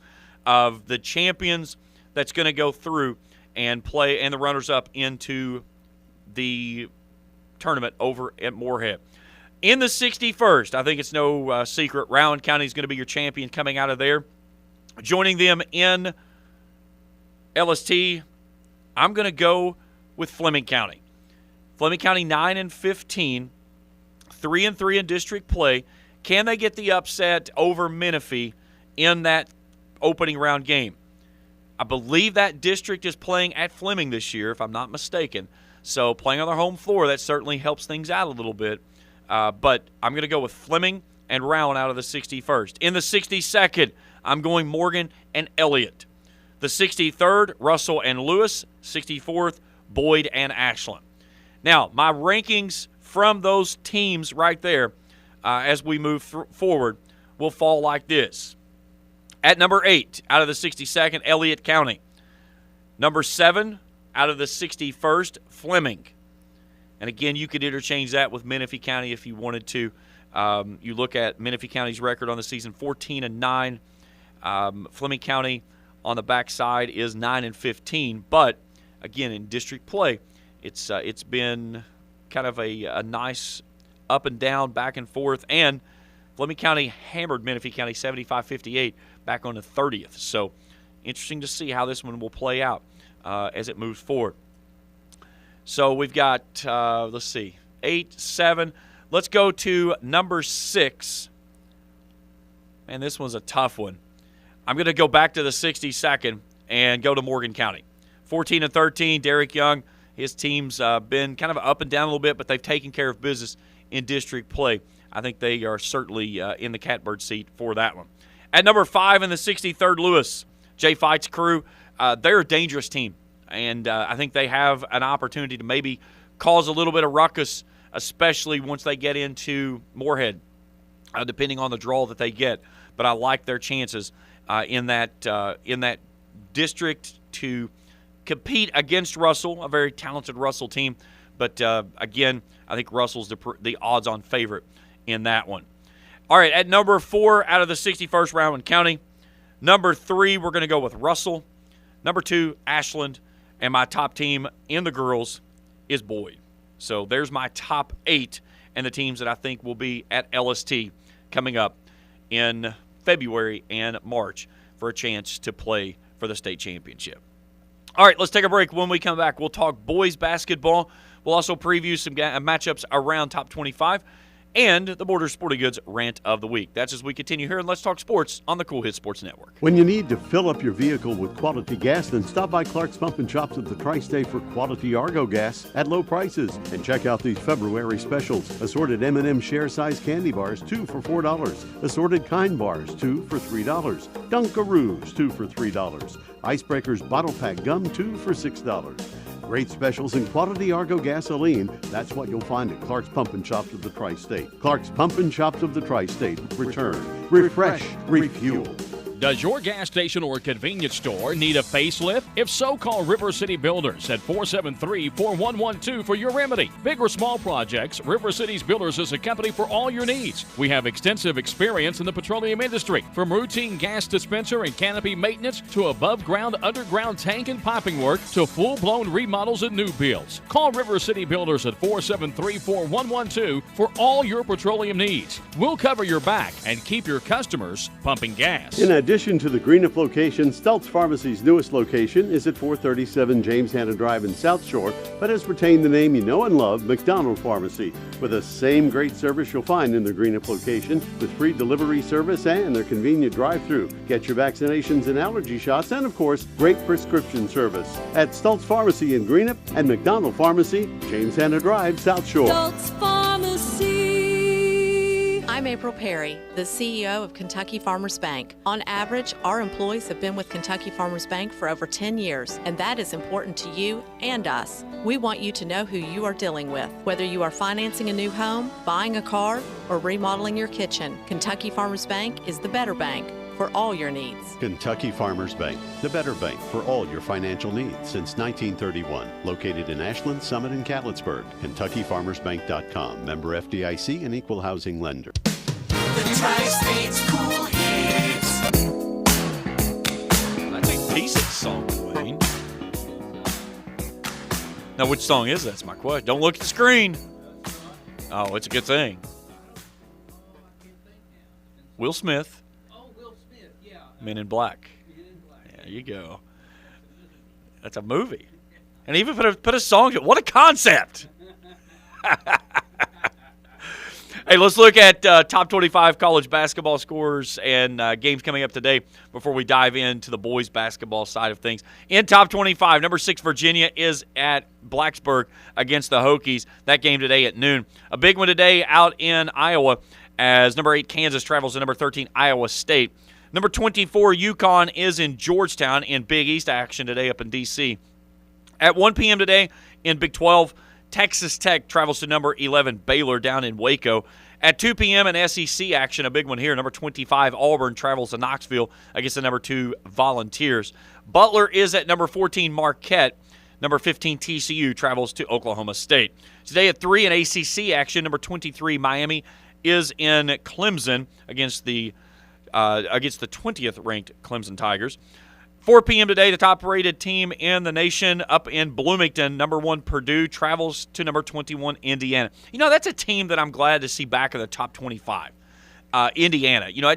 of the champions that's going to go through and play, and the runners-up into the tournament over at Moorhead. In the 61st, I think it's no secret, Rowan County is going to be your champion coming out of there. Joining them in LST, I'm going to go with Fleming County. Fleming County 9-15, 3-3 in district play. Can they get the upset over Menifee in that opening round game? I believe that district is playing at Fleming this year, if I'm not mistaken. So playing on their home floor, that certainly helps things out a little bit. But I'm going to go with Fleming and Rowan out of the 61st. In the 62nd, I'm going Morgan and Elliott. The 63rd, Russell and Lewis. 64th, Boyd and Ashland. Now, my rankings from those teams right there as we move forward will fall like this. At number 8, out of the 62nd, Elliott County. Number 7, out of the 61st, Fleming. And again, you could interchange that with Menifee County if you wanted to. You look at Menifee County's record on the season, 14-9. Fleming County on the backside is 9-15. But again, in district play, it's been kind of a nice up and down, back and forth. And Fleming County hammered Menifee County 75-58 back on the 30th. So interesting to see how this one will play out as it moves forward. So we've got, 8, 7. Let's go to number 6. Man, this one's a tough one. I'm going to go back to the 62nd and go to Morgan County. 14-13, Derek Young. His team's been kind of up and down a little bit, but they've taken care of business in district play. I think they are certainly in the catbird seat for that one. At number 5 in the 63rd, Lewis. Jay Fight's crew. They're a dangerous team. And I think they have an opportunity to maybe cause a little bit of ruckus, especially once they get into Moorhead, depending on the draw that they get. But I like their chances in that district to compete against Russell, a very talented Russell team. But, again, I think Russell's the odds-on favorite in that one. All right, at number 4 out of the 61st, Rowan County. Number 3, we're going to go with Russell. Number 2, Ashland. And my top team in the girls is Boyd. So there's my top 8 and the teams that I think will be at LST coming up in February and March for a chance to play for the state championship. All right, let's take a break. When we come back, we'll talk boys basketball. We'll also preview some matchups around top 25 and the Borders Sporting Goods Rant of the Week. That's as we continue here, and Let's Talk Sports on the Cool Hits Sports Network. When you need to fill up your vehicle with quality gas, then stop by Clark's Pump and Shops at the Tri-State for quality Argo gas at low prices. And check out these February specials. Assorted M&M share-size candy bars, 2 for $4. Assorted Kind bars, 2 for $3. Dunkaroos, 2 for $3. Icebreakers bottle pack gum, 2 for $6. Great specials and quality Argo gasoline. That's what you'll find at Clark's Pump and Shops of the Tri-State. Clark's Pump and Shops of the Tri-State. Return, refresh, refuel. Does your gas station or convenience store need a facelift? If so, call River City Builders at 473-4112 for your remedy. Big or small projects, River City's Builders is a company for all your needs. We have extensive experience in the petroleum industry, from routine gas dispenser and canopy maintenance to above-ground, underground tank and piping work to full-blown remodels and new builds. Call River City Builders at 473-4112 for all your petroleum needs. We'll cover your back and keep your customers pumping gas. In addition to the Greenup location, Stultz Pharmacy's newest location is at 437 James Hanna Drive in South Shore, but has retained the name you know and love, McDonald Pharmacy, with the same great service you'll find in the Greenup location, with free delivery service and their convenient drive-thru. Get your vaccinations and allergy shots, and of course, great prescription service at Stultz Pharmacy in Greenup and McDonald Pharmacy, James Hanna Drive, South Shore. Stultz Pharmacy. I'm April Perry, the CEO of Kentucky Farmers Bank. On average, our employees have been with Kentucky Farmers Bank for over 10 years, and that is important to you and us. We want you to know who you are dealing with. Whether you are financing a new home, buying a car, or remodeling your kitchen, Kentucky Farmers Bank is the better bank for all your needs. Kentucky Farmers Bank, the better bank for all your financial needs since 1931. Located in Ashland, Summit, and Catlettsburg. KentuckyFarmersBank.com. Member FDIC and Equal Housing Lender. The Tri-States Cool Hits. That's a decent song, Wayne. Now, which song is that? That's my question. Don't look at the screen. Oh, it's a good thing. Will Smith. Men in Black. There you go. That's a movie. And even put a song to it. What a concept. Hey, let's look at top 25 college basketball scores and games coming up today before we dive into the boys basketball side of things. In top 25, number 6 Virginia is at Blacksburg against the Hokies. That game today at noon. A big one today out in Iowa as number 8 Kansas travels to number 13 Iowa State. Number 24, UConn is in Georgetown in Big East action today up in D.C. At 1 p.m. today in Big 12, Texas Tech travels to number 11 Baylor down in Waco. At 2 p.m. in SEC action, a big one here, number 25 Auburn travels to Knoxville against the number 2 Volunteers. Butler is at number 14 Marquette. Number 15 TCU travels to Oklahoma State. Today at 3 in ACC action, number 23 Miami is in Clemson against the 20th ranked Clemson Tigers. 4 p.m. today, the top-rated team in the nation up in Bloomington, number 1 Purdue travels to number 21 Indiana. You know, that's a team that I'm glad to see back in the top 25. Indiana. You know,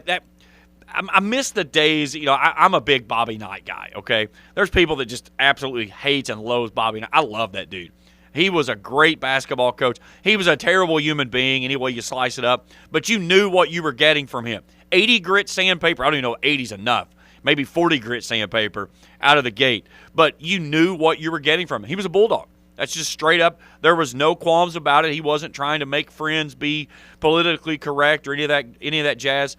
I miss the days. You know, I'm a big Bobby Knight guy. Okay, there's people that just absolutely hate and loathe Bobby Knight. I love that dude. He was a great basketball coach. He was a terrible human being any way you slice it up, but you knew what you were getting from him. 80 grit sandpaper. I don't even know if 80's enough. Maybe 40 grit sandpaper out of the gate. But you knew what you were getting from him. He was a bulldog. That's just straight up. There was no qualms about it. He wasn't trying to make friends, be politically correct, or any of that jazz.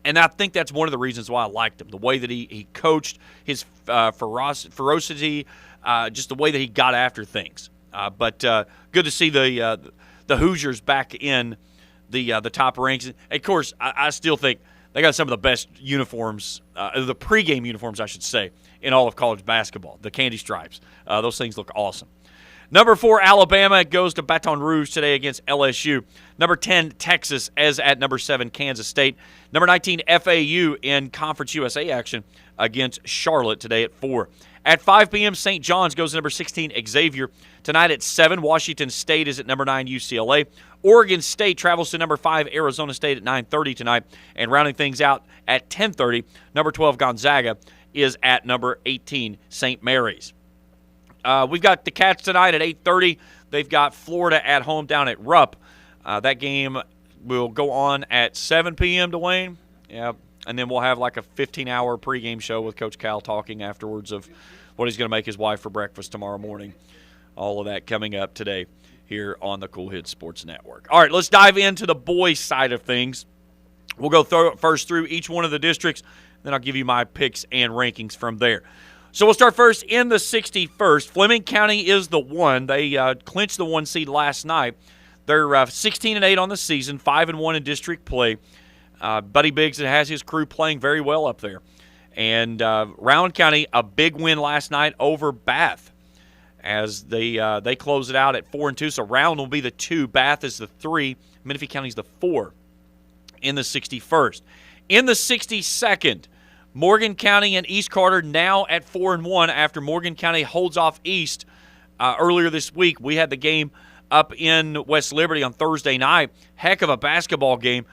And I think that's one of the reasons why I liked him. The way that he coached, his ferocity, just the way that he got after things. But good to see the Hoosiers back in the top ranks. And of course, I still think they got some of the best uniforms, the pregame uniforms, I should say, in all of college basketball. The candy stripes. Those things look awesome. Number 4, Alabama goes to Baton Rouge today against LSU. Number 10, Texas, as at number 7, Kansas State. Number 19, FAU in Conference USA action against Charlotte today at 4. At 5 p.m., St. John's goes to number 16, Xavier. Tonight at 7, Washington State is at number 9, UCLA. Oregon State travels to number 5, Arizona State at 9:30 tonight. And rounding things out at 10:30, number 12, Gonzaga is at number 18, St. Mary's. We've got the Cats tonight at 8:30. They've got Florida at home down at Rupp. That game will go on at 7 p.m., Dwayne. Yeah, and then we'll have like a 15-hour pregame show with Coach Cal talking afterwards of what he's going to make his wife for breakfast tomorrow morning. All of that coming up today here on the Cool Hits Sports Network. All right, let's dive into the boys' side of things. We'll go first through each one of the districts, then I'll give you my picks and rankings from there. So we'll start first in the 61st. Fleming County is the one. They clinched the 1 seed last night. They're 16-8 on the season, 5-1 in district play. Buddy Biggs has his crew playing very well up there. And Rowan County, a big win last night over Bath as they close it out at 4-2. So Rowan will be the 2, Bath is the 3, Menifee County's the 4 in the 61st. In the 62nd, Morgan County and East Carter now at 4-1 after Morgan County holds off East earlier this week. We had the game up in West Liberty on Thursday night. Heck of a basketball game.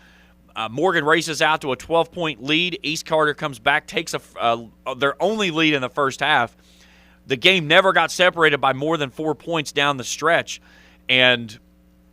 Morgan races out to a 12-point lead. East Carter comes back, takes their only lead in the first half. The game never got separated by more than 4 points down the stretch. And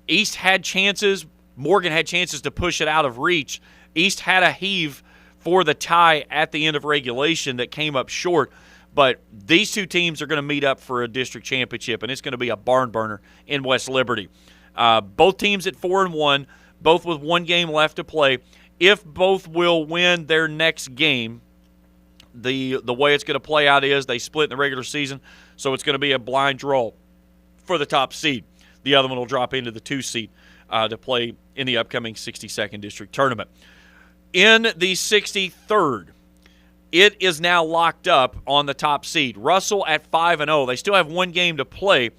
East had chances. Morgan had chances to push it out of reach. East had a heave for the tie at the end of regulation that came up short. But these two teams are going to meet up for a district championship, and it's going to be a barn burner in West Liberty. Both teams at 4-1. Both with 1 game left to play. If both will win their next game, the way it's going to play out is they split in the regular season, so it's going to be a blind draw for the top seed. The other one will drop into the 2 seed to play in the upcoming 62nd district tournament. In the 63rd, it is now locked up on the top seed. Russell at 5-0. They still have 1 game to play,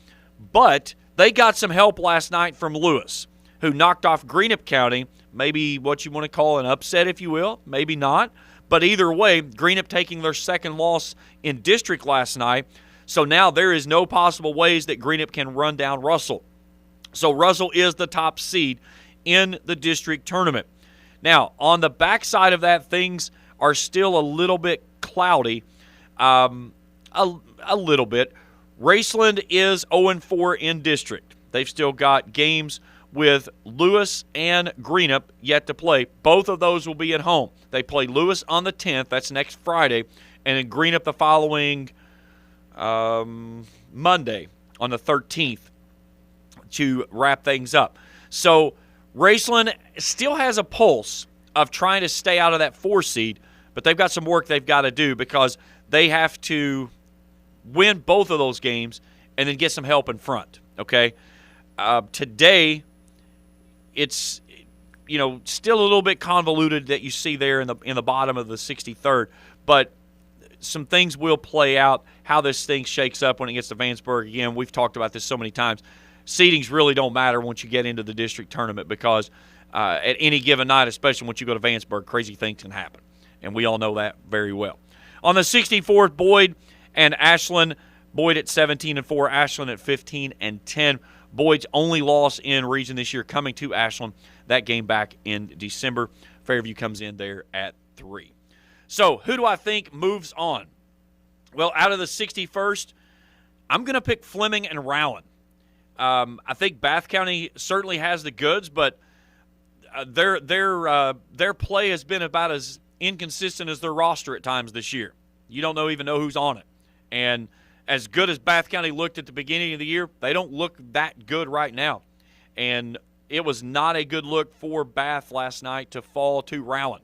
but they got some help last night from Lewis, who knocked off Greenup County, maybe what you want to call an upset, if you will, maybe not. But either way, Greenup taking their second loss in district last night. So now there is no possible ways that Greenup can run down Russell. So Russell is the top seed in the district tournament. Now, on the backside of that, things are still a little bit cloudy, a little bit. Raceland is 0-4 in district. They've still got games with Lewis and Greenup yet to play. Both of those will be at home. They play Lewis on the 10th, that's next Friday, and then Greenup the following Monday on the 13th to wrap things up. So Raceland still has a pulse of trying to stay out of that 4 seed, but they've got some work they've got to do because they have to win both of those games and then get some help in front, okay? Today, it's still a little bit convoluted that you see there in the bottom of the 63rd, but some things will play out how this thing shakes up when it gets to Vanceburg. Again, we've talked about this so many times. Seedings really don't matter once you get into the district tournament because at any given night, especially once you go to Vanceburg, crazy things can happen, and we all know that very well. On the 64th, Boyd and Ashland. Boyd at 17-4, Ashland at 15-10. Boyd's only loss in region this year coming to Ashland. That game back in December. Fairview comes in there at 3. So who do I think moves on? Well, out of the 61st, I'm going to pick Fleming and Rowan. I think Bath County certainly has the goods, but their play has been about as inconsistent as their roster at times this year. You don't even know who's on it. And as good as Bath County looked at the beginning of the year, they don't look that good right now. And it was not a good look for Bath last night to fall to Rowan.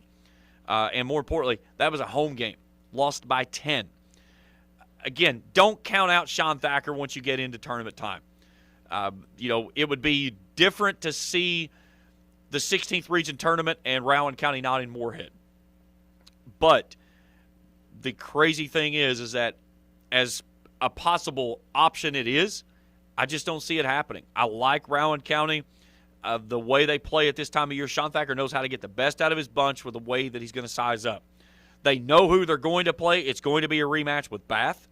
And more importantly, that was a home game, lost by 10. Again, don't count out Sean Thacker once you get into tournament time. It would be different to see the 16th region tournament and Rowan County not in Moorhead. But the crazy thing is that as a possible option it is, I just don't see it happening. I like Rowan County, the way they play at this time of year. Sean Thacker knows how to get the best out of his bunch with the way that he's going to size up. They know who they're going to play. It's going to be a rematch with Bath.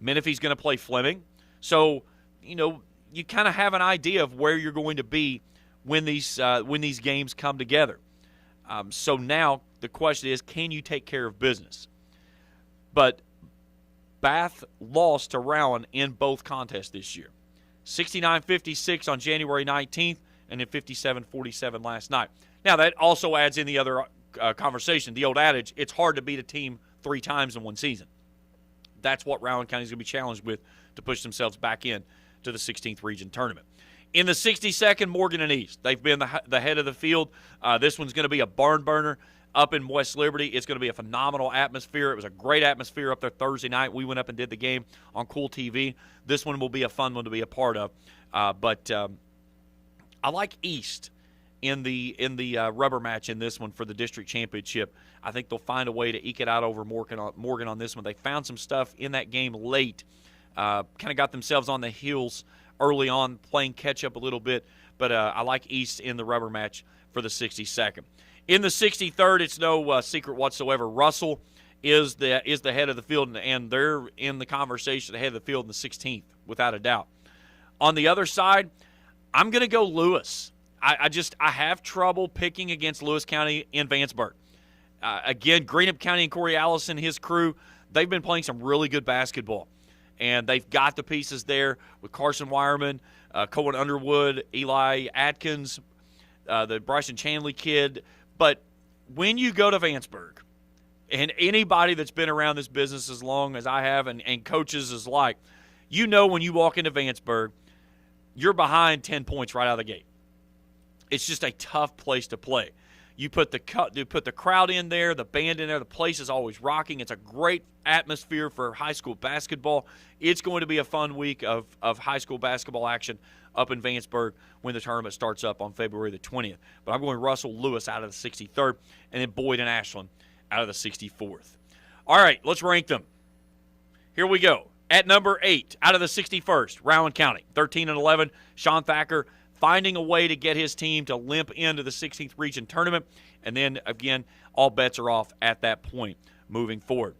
Menifee's going to play Fleming. So, you kind of have an idea of where you're going to be when these games come together. So now the question is, can you take care of business? But Bath lost to Rowan in both contests this year. 69-56 on January 19th and then 57-47 last night. Now, that also adds in the other conversation, the old adage, it's hard to beat a team 3 times in one season. That's what Rowan County is going to be challenged with to push themselves back in to the 16th region tournament. In the 62nd, Morgan and East. They've been the head of the field. This one's going to be a barn burner up in West Liberty. It's going to be a phenomenal atmosphere. It was a great atmosphere up there Thursday night. We went up and did the game on Cool TV. This one will be a fun one to be a part of. But I like East in the rubber match in this one for the district championship. I think they'll find a way to eke it out over Morgan on this one. They found some stuff in that game late, kind of got themselves on the heels early on, playing catch up a little bit. But I like East in the rubber match for the 62nd. In the 63rd, it's no secret whatsoever. Russell is the head of the field, and they're in the conversation, the head of the field in the 16th, without a doubt. On the other side, I'm going to go Lewis. I have trouble picking against Lewis County in Vanceburg. Again, Greenup County and Corey Allison, his crew, they've been playing some really good basketball. And they've got the pieces there with Carson Wireman, Cohen Underwood, Eli Atkins, the Bryson Chanley kid. But when you go to Vanceburg, and anybody that's been around this business as long as I have and coaches is like, you know when you walk into Vanceburg, you're behind 10 points right out of the gate. It's just a tough place to play. You put the crowd in there, the band in there, the place is always rocking. It's a great atmosphere for high school basketball. It's going to be a fun week of high school basketball action up in Vanceburg when the tournament starts up on February the 20th. But I'm going Russell Lewis out of the 63rd, and then Boyd and Ashland out of the 64th. All right, let's rank them. Here we go. At number 8, out of the 61st, Rowan County, 13-11. Sean Thacker finding a way to get his team to limp into the 16th region tournament. And then, again, all bets are off at that point moving forward.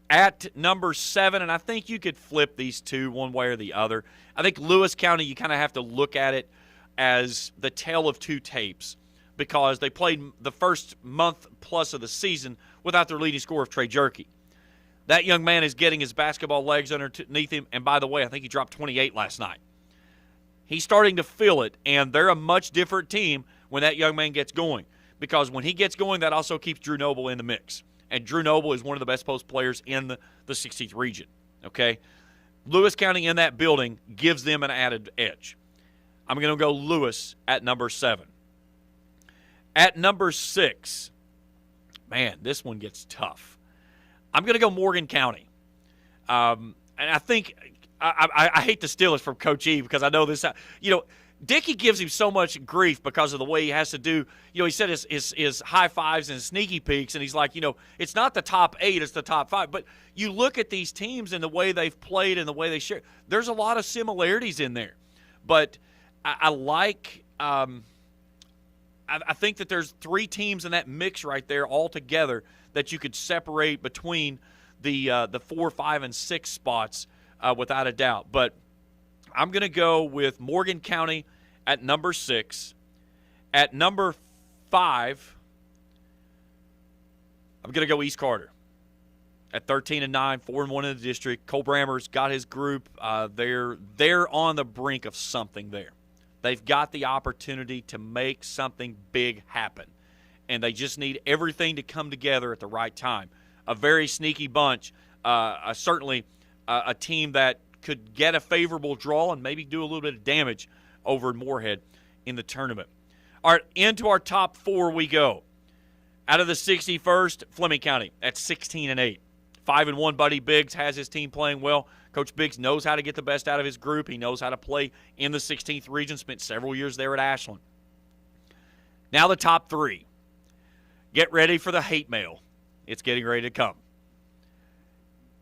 At number 7, and I think you could flip these two one way or the other. I think Lewis County, you kind of have to look at it as the tale of two tapes because they played the first month plus of the season without their leading scorer of Trey Jerky. That young man is getting his basketball legs underneath him, and by the way, I think he dropped 28 last night. He's starting to feel it, and they're a much different team when that young man gets going because when he gets going, that also keeps Drew Noble in the mix. And Drew Noble is one of the best post players in the 16th region, okay? Lewis County in that building gives them an added edge. I'm going to go Lewis at number 7. At number 6, man, this one gets tough. I'm going to go Morgan County. And I think I hate to steal it from Coach E because I know this. Dickey gives him so much grief because of the way he has to do. He said his high fives and sneaky peeks, and he's like, it's not the top 8, it's the top 5. But you look at these teams and the way they've played and the way they share. There's a lot of similarities in there. But I like I think that there's 3 teams in that mix right there all together that you could separate between the 4, 5, and 6 spots without a doubt. But I'm going to go with Morgan County at number 6. At number 5, I'm going to go East Carter at 13-9, 4-1 in the district. Cole Brammer's got his group. They're on the brink of something there. They've got the opportunity to make something big happen, and they just need everything to come together at the right time. A very sneaky bunch, certainly a team that could get a favorable draw and maybe do a little bit of damage over in Moorhead in the tournament. All right, into our top 4 we go. Out of the 61st, Fleming County at 16-8. 5-1, Buddy Biggs has his team playing well. Coach Biggs knows how to get the best out of his group. He knows how to play in the 16th region, spent several years there at Ashland. Now the top 3. Get ready for the hate mail. It's getting ready to come.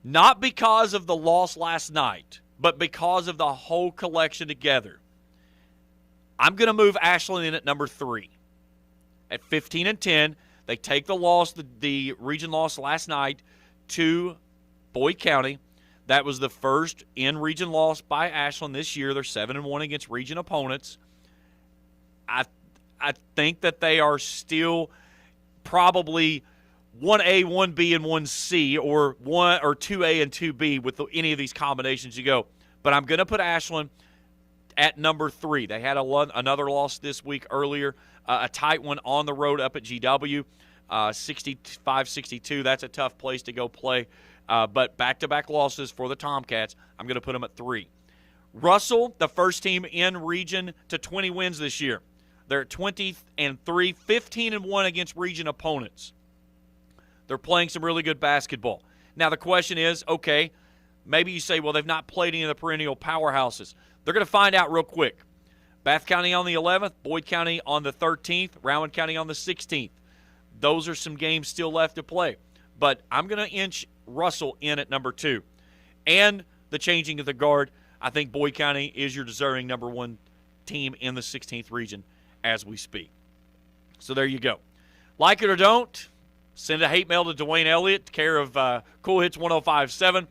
Not because of the loss last night, but because of the whole collection together. I'm going to move Ashland in at number 3. At 15-10, they take the loss, the region loss last night to Boyd County. That was the first in-region loss by Ashland this year. They're 7-1 against region opponents. I think that they are still probably 1A, 1B, and 1C, or 1 or 2A and 2B with any of these combinations you go. But I'm going to put Ashland at number 3. They had another loss this week earlier, a tight one on the road up at GW, 65-62. That's a tough place to go play. But back-to-back losses for the Tomcats. I'm going to put them at 3. Russell, the first team in region to 20 wins this year. They're at 20-3, 15-1 against region opponents. They're playing some really good basketball. Now the question is, okay, maybe you say, well, they've not played any of the perennial powerhouses. They're going to find out real quick. Bath County on the 11th, Boyd County on the 13th, Rowan County on the 16th. Those are some games still left to play. But I'm going to inch Russell in at number 2. And the changing of the guard, I think Boyd County is your deserving number 1 team in the 16th region as we speak. So there you go. Like it or don't, send a hate mail to Dwayne Elliott, care of Cool Hits 105.7.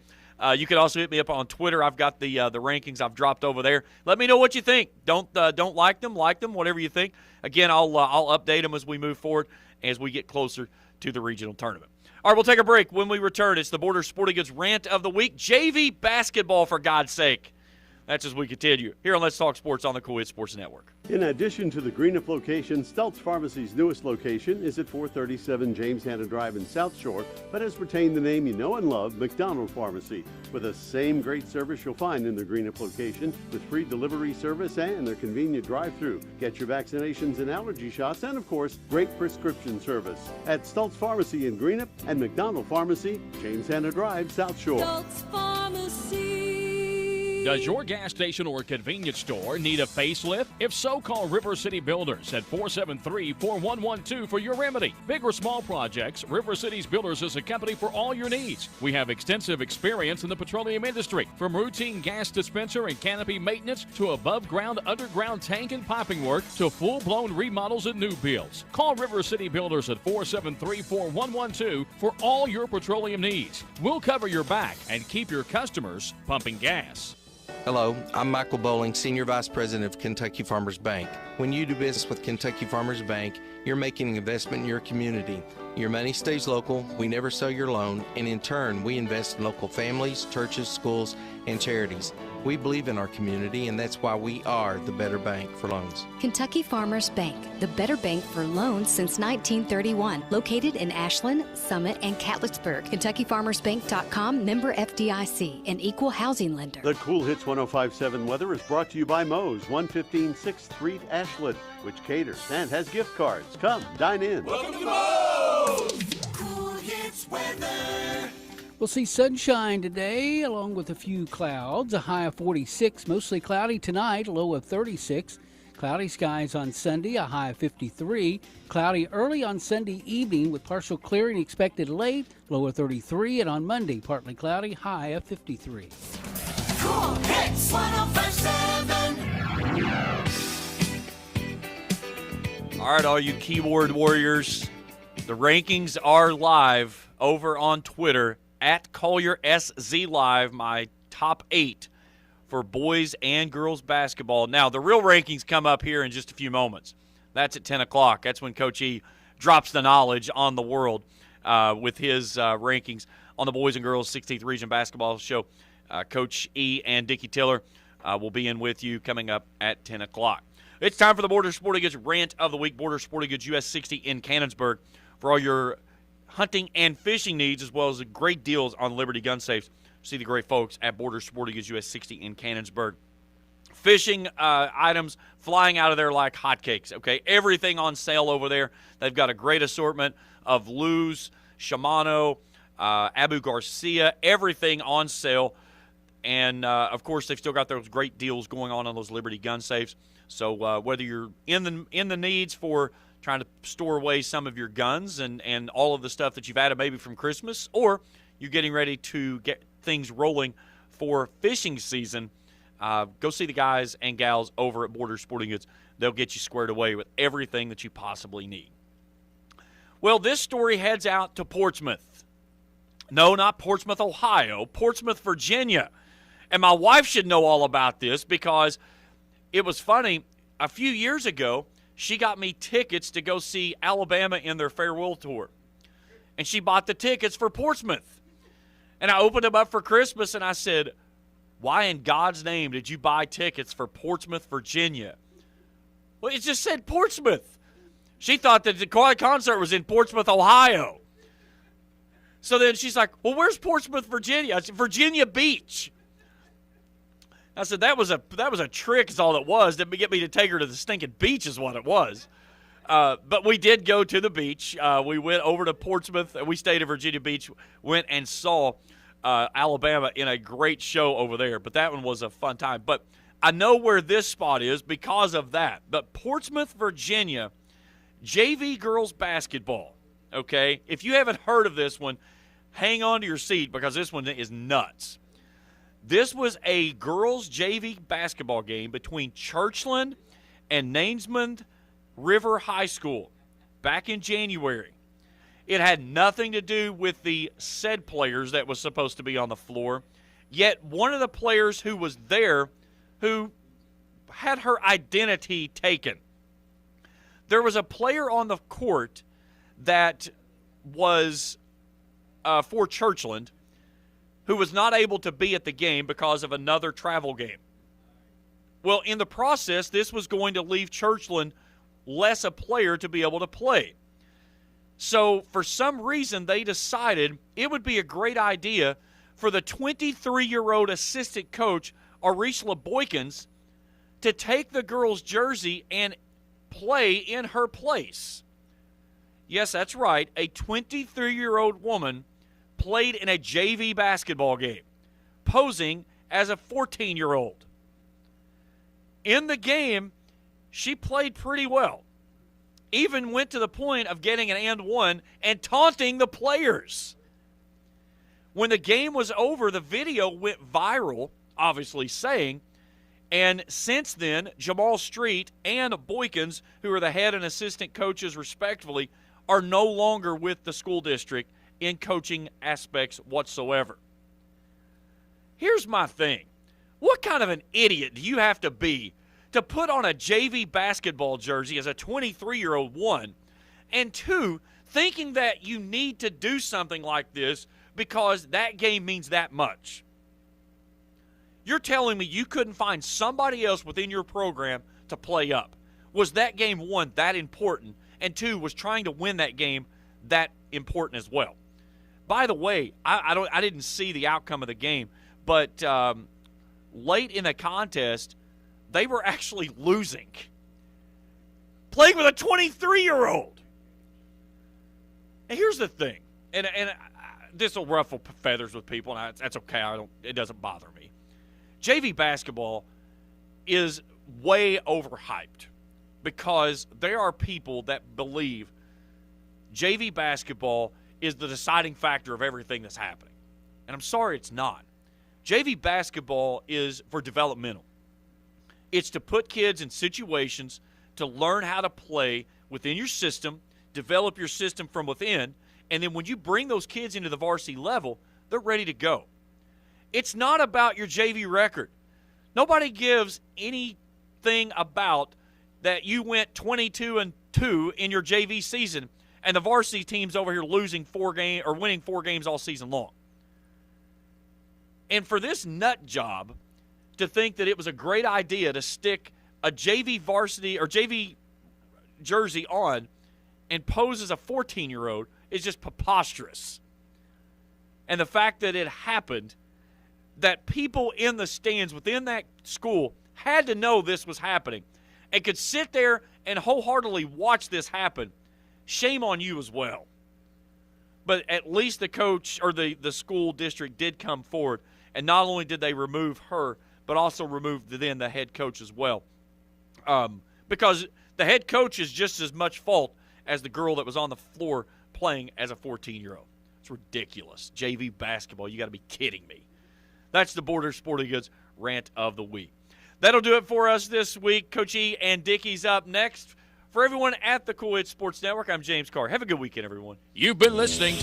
You can also hit me up on Twitter. I've got the rankings I've dropped over there. Let me know what you think. Don't like them, whatever you think. Again, I'll update them as we move forward, as we get closer to the regional tournament. All right, we'll take a break. When we return, it's the Border Sporting Goods Rant of the Week. JV basketball, for God's sake. That's as we continue here on Let's Talk Sports on the Cool Hits Sports Network. In addition to the Greenup location, Stultz Pharmacy's newest location is at 437 James Hanna Drive in South Shore, but has retained the name you know and love, McDonald Pharmacy, with the same great service you'll find in the Greenup location, with free delivery service and their convenient drive-thru. Get your vaccinations and allergy shots, and of course, great prescription service at Stultz Pharmacy in Greenup and McDonald Pharmacy, James Hanna Drive, South Shore. Stultz Pharmacy. Does your gas station or convenience store need a facelift? If so, call River City Builders at 473-4112 for your remedy. Big or small projects, River City's Builders is a company for all your needs. We have extensive experience in the petroleum industry, from routine gas dispenser and canopy maintenance to above-ground, underground tank and piping work to full-blown remodels and new builds. Call River City Builders at 473-4112 for all your petroleum needs. We'll cover your back and keep your customers pumping gas. Hello, I'm Michael Bowling, Senior Vice President of Kentucky Farmers Bank. When you do business with Kentucky Farmers Bank, you're making an investment in your community. Your money stays local, we never sell your loan, and in turn, we invest in local families, churches, schools, and charities. We believe in our community, and that's why we are the better bank for loans. Kentucky Farmers Bank, the better bank for loans since 1931. Located in Ashland, Summit, and Catlettsburg. KentuckyFarmersBank.com, member FDIC, an equal housing lender. The Cool Hits 105.7 weather is brought to you by Moe's, 115 6th Street, Ashland, which caters and has gift cards. Come, dine in. Welcome to Moe's. Cool Hits weather. We'll see sunshine today, along with a few clouds. A high of 46, mostly cloudy tonight, a low of 36. Cloudy skies on Sunday, a high of 53. Cloudy early on Sunday evening with partial clearing expected late, low of 33. And on Monday, partly cloudy, high of 53. Cool Hits 105.7. All right, all you keyboard warriors, the rankings are live over on Twitter at Collier SZ Live, my top 8 for boys and girls basketball. Now, the real rankings come up here in just a few moments. That's at 10 o'clock. That's when Coach E drops the knowledge on the world with his rankings on the Boys and Girls 16th Region Basketball Show. Coach E and Dickie Tiller will be in with you coming up at 10 o'clock. It's time for the Border Sporting Goods Rant of the Week. Border Sporting Goods US 60 in Cannonsburgh for all your hunting and fishing needs, as well as the great deals on Liberty gun safes. See the great folks at Border Sporting Goods US 60 in Cannonsburgh. Fishing items flying out of there like hotcakes, okay? Everything on sale over there. They've got a great assortment of Lew's, Shimano, Abu Garcia, everything on sale. And, of course, they've still got those great deals going on those Liberty gun safes. So whether you're in the needs for trying to store away some of your guns and all of the stuff that you've added maybe from Christmas, or you're getting ready to get things rolling for fishing season, go see the guys and gals over at Border Sporting Goods. They'll get you squared away with everything that you possibly need. Well, this story heads out to Portsmouth. No, not Portsmouth, Ohio. Portsmouth, Virginia. And my wife should know all about this because it was funny. A few years ago, she got me tickets to go see Alabama in their farewell tour. And she bought the tickets for Portsmouth. And I opened them up for Christmas, and I said, why in God's name did you buy tickets for Portsmouth, Virginia? Well, it just said Portsmouth. She thought that the concert was in Portsmouth, Ohio. So then she's like, well, where's Portsmouth, Virginia? I said, Virginia Beach. I said, that was a trick is all it was to get me to take her to the stinking beach is what it was. But we did go to the beach. We went over to Portsmouth. We stayed at Virginia Beach, went and saw Alabama in a great show over there. But that one was a fun time. But I know where this spot is because of that. But Portsmouth, Virginia, JV girls basketball, okay? If you haven't heard of this one, hang on to your seat because this one is nuts. This was a girls' JV basketball game between Churchland and Nanesmond River High School back in January. It had nothing to do with the said players that was supposed to be on the floor, yet one of the players who was there who had her identity taken. There was a player on the court that was for Churchland who was not able to be at the game because of another travel game. Well, in the process, this was going to leave Churchland less a player to be able to play. So for some reason, they decided it would be a great idea for the 23-year-old assistant coach, Arisla Boykins, to take the girls' jersey and play in her place. Yes, that's right. A 23-year-old woman played in a JV basketball game, posing as a 14-year-old. In the game, she played pretty well. Even went to the point of getting an and one and taunting the players. When the game was over, the video went viral, obviously saying, and since then, Jamal Street and Boykins, who are the head and assistant coaches respectively, are no longer with the school district in coaching aspects whatsoever. Here's my thing. What kind of an idiot do you have to be to put on a JV basketball jersey as a 23-year-old, one, and two, thinking that you need to do something like this because that game means that much? You're telling me you couldn't find somebody else within your program to play up. Was that game, one, that important, and two, was trying to win that game that important as well? By the way, I didn't see the outcome of the game, but late in the contest, they were actually losing. Playing with a 23-year-old. And here's the thing, and this will ruffle feathers with people, and that's okay. It doesn't bother me. JV basketball is way overhyped because there are people that believe JV basketball is the deciding factor of everything that's happening. And I'm sorry, it's not. JV basketball is for developmental. It's to put kids in situations to learn how to play within your system, develop your system from within, and then when you bring those kids into the varsity level, they're ready to go. It's not about your JV record. Nobody gives anything about that you went 22-2 in your JV season and the varsity team's over here losing 4 games or winning 4 games all season long. And for this nut job to think that it was a great idea to stick a JV varsity or JV jersey on and pose as a 14-year-old is just preposterous. And the fact that it happened, that people in the stands within that school had to know this was happening and could sit there and wholeheartedly watch this happen, shame on you as well. But at least the coach or the school district did come forward, and not only did they remove her, but also removed then the head coach as well. Because the head coach is just as much fault as the girl that was on the floor playing as a 14-year-old. It's ridiculous. JV basketball, you got to be kidding me. That's the Border Sporting Goods Rant of the Week. That'll do it for us this week. Coach E and Dickie's up next. For everyone at the Cool Hits Sports Network, I'm James Carr. Have a good weekend, everyone. You've been listening to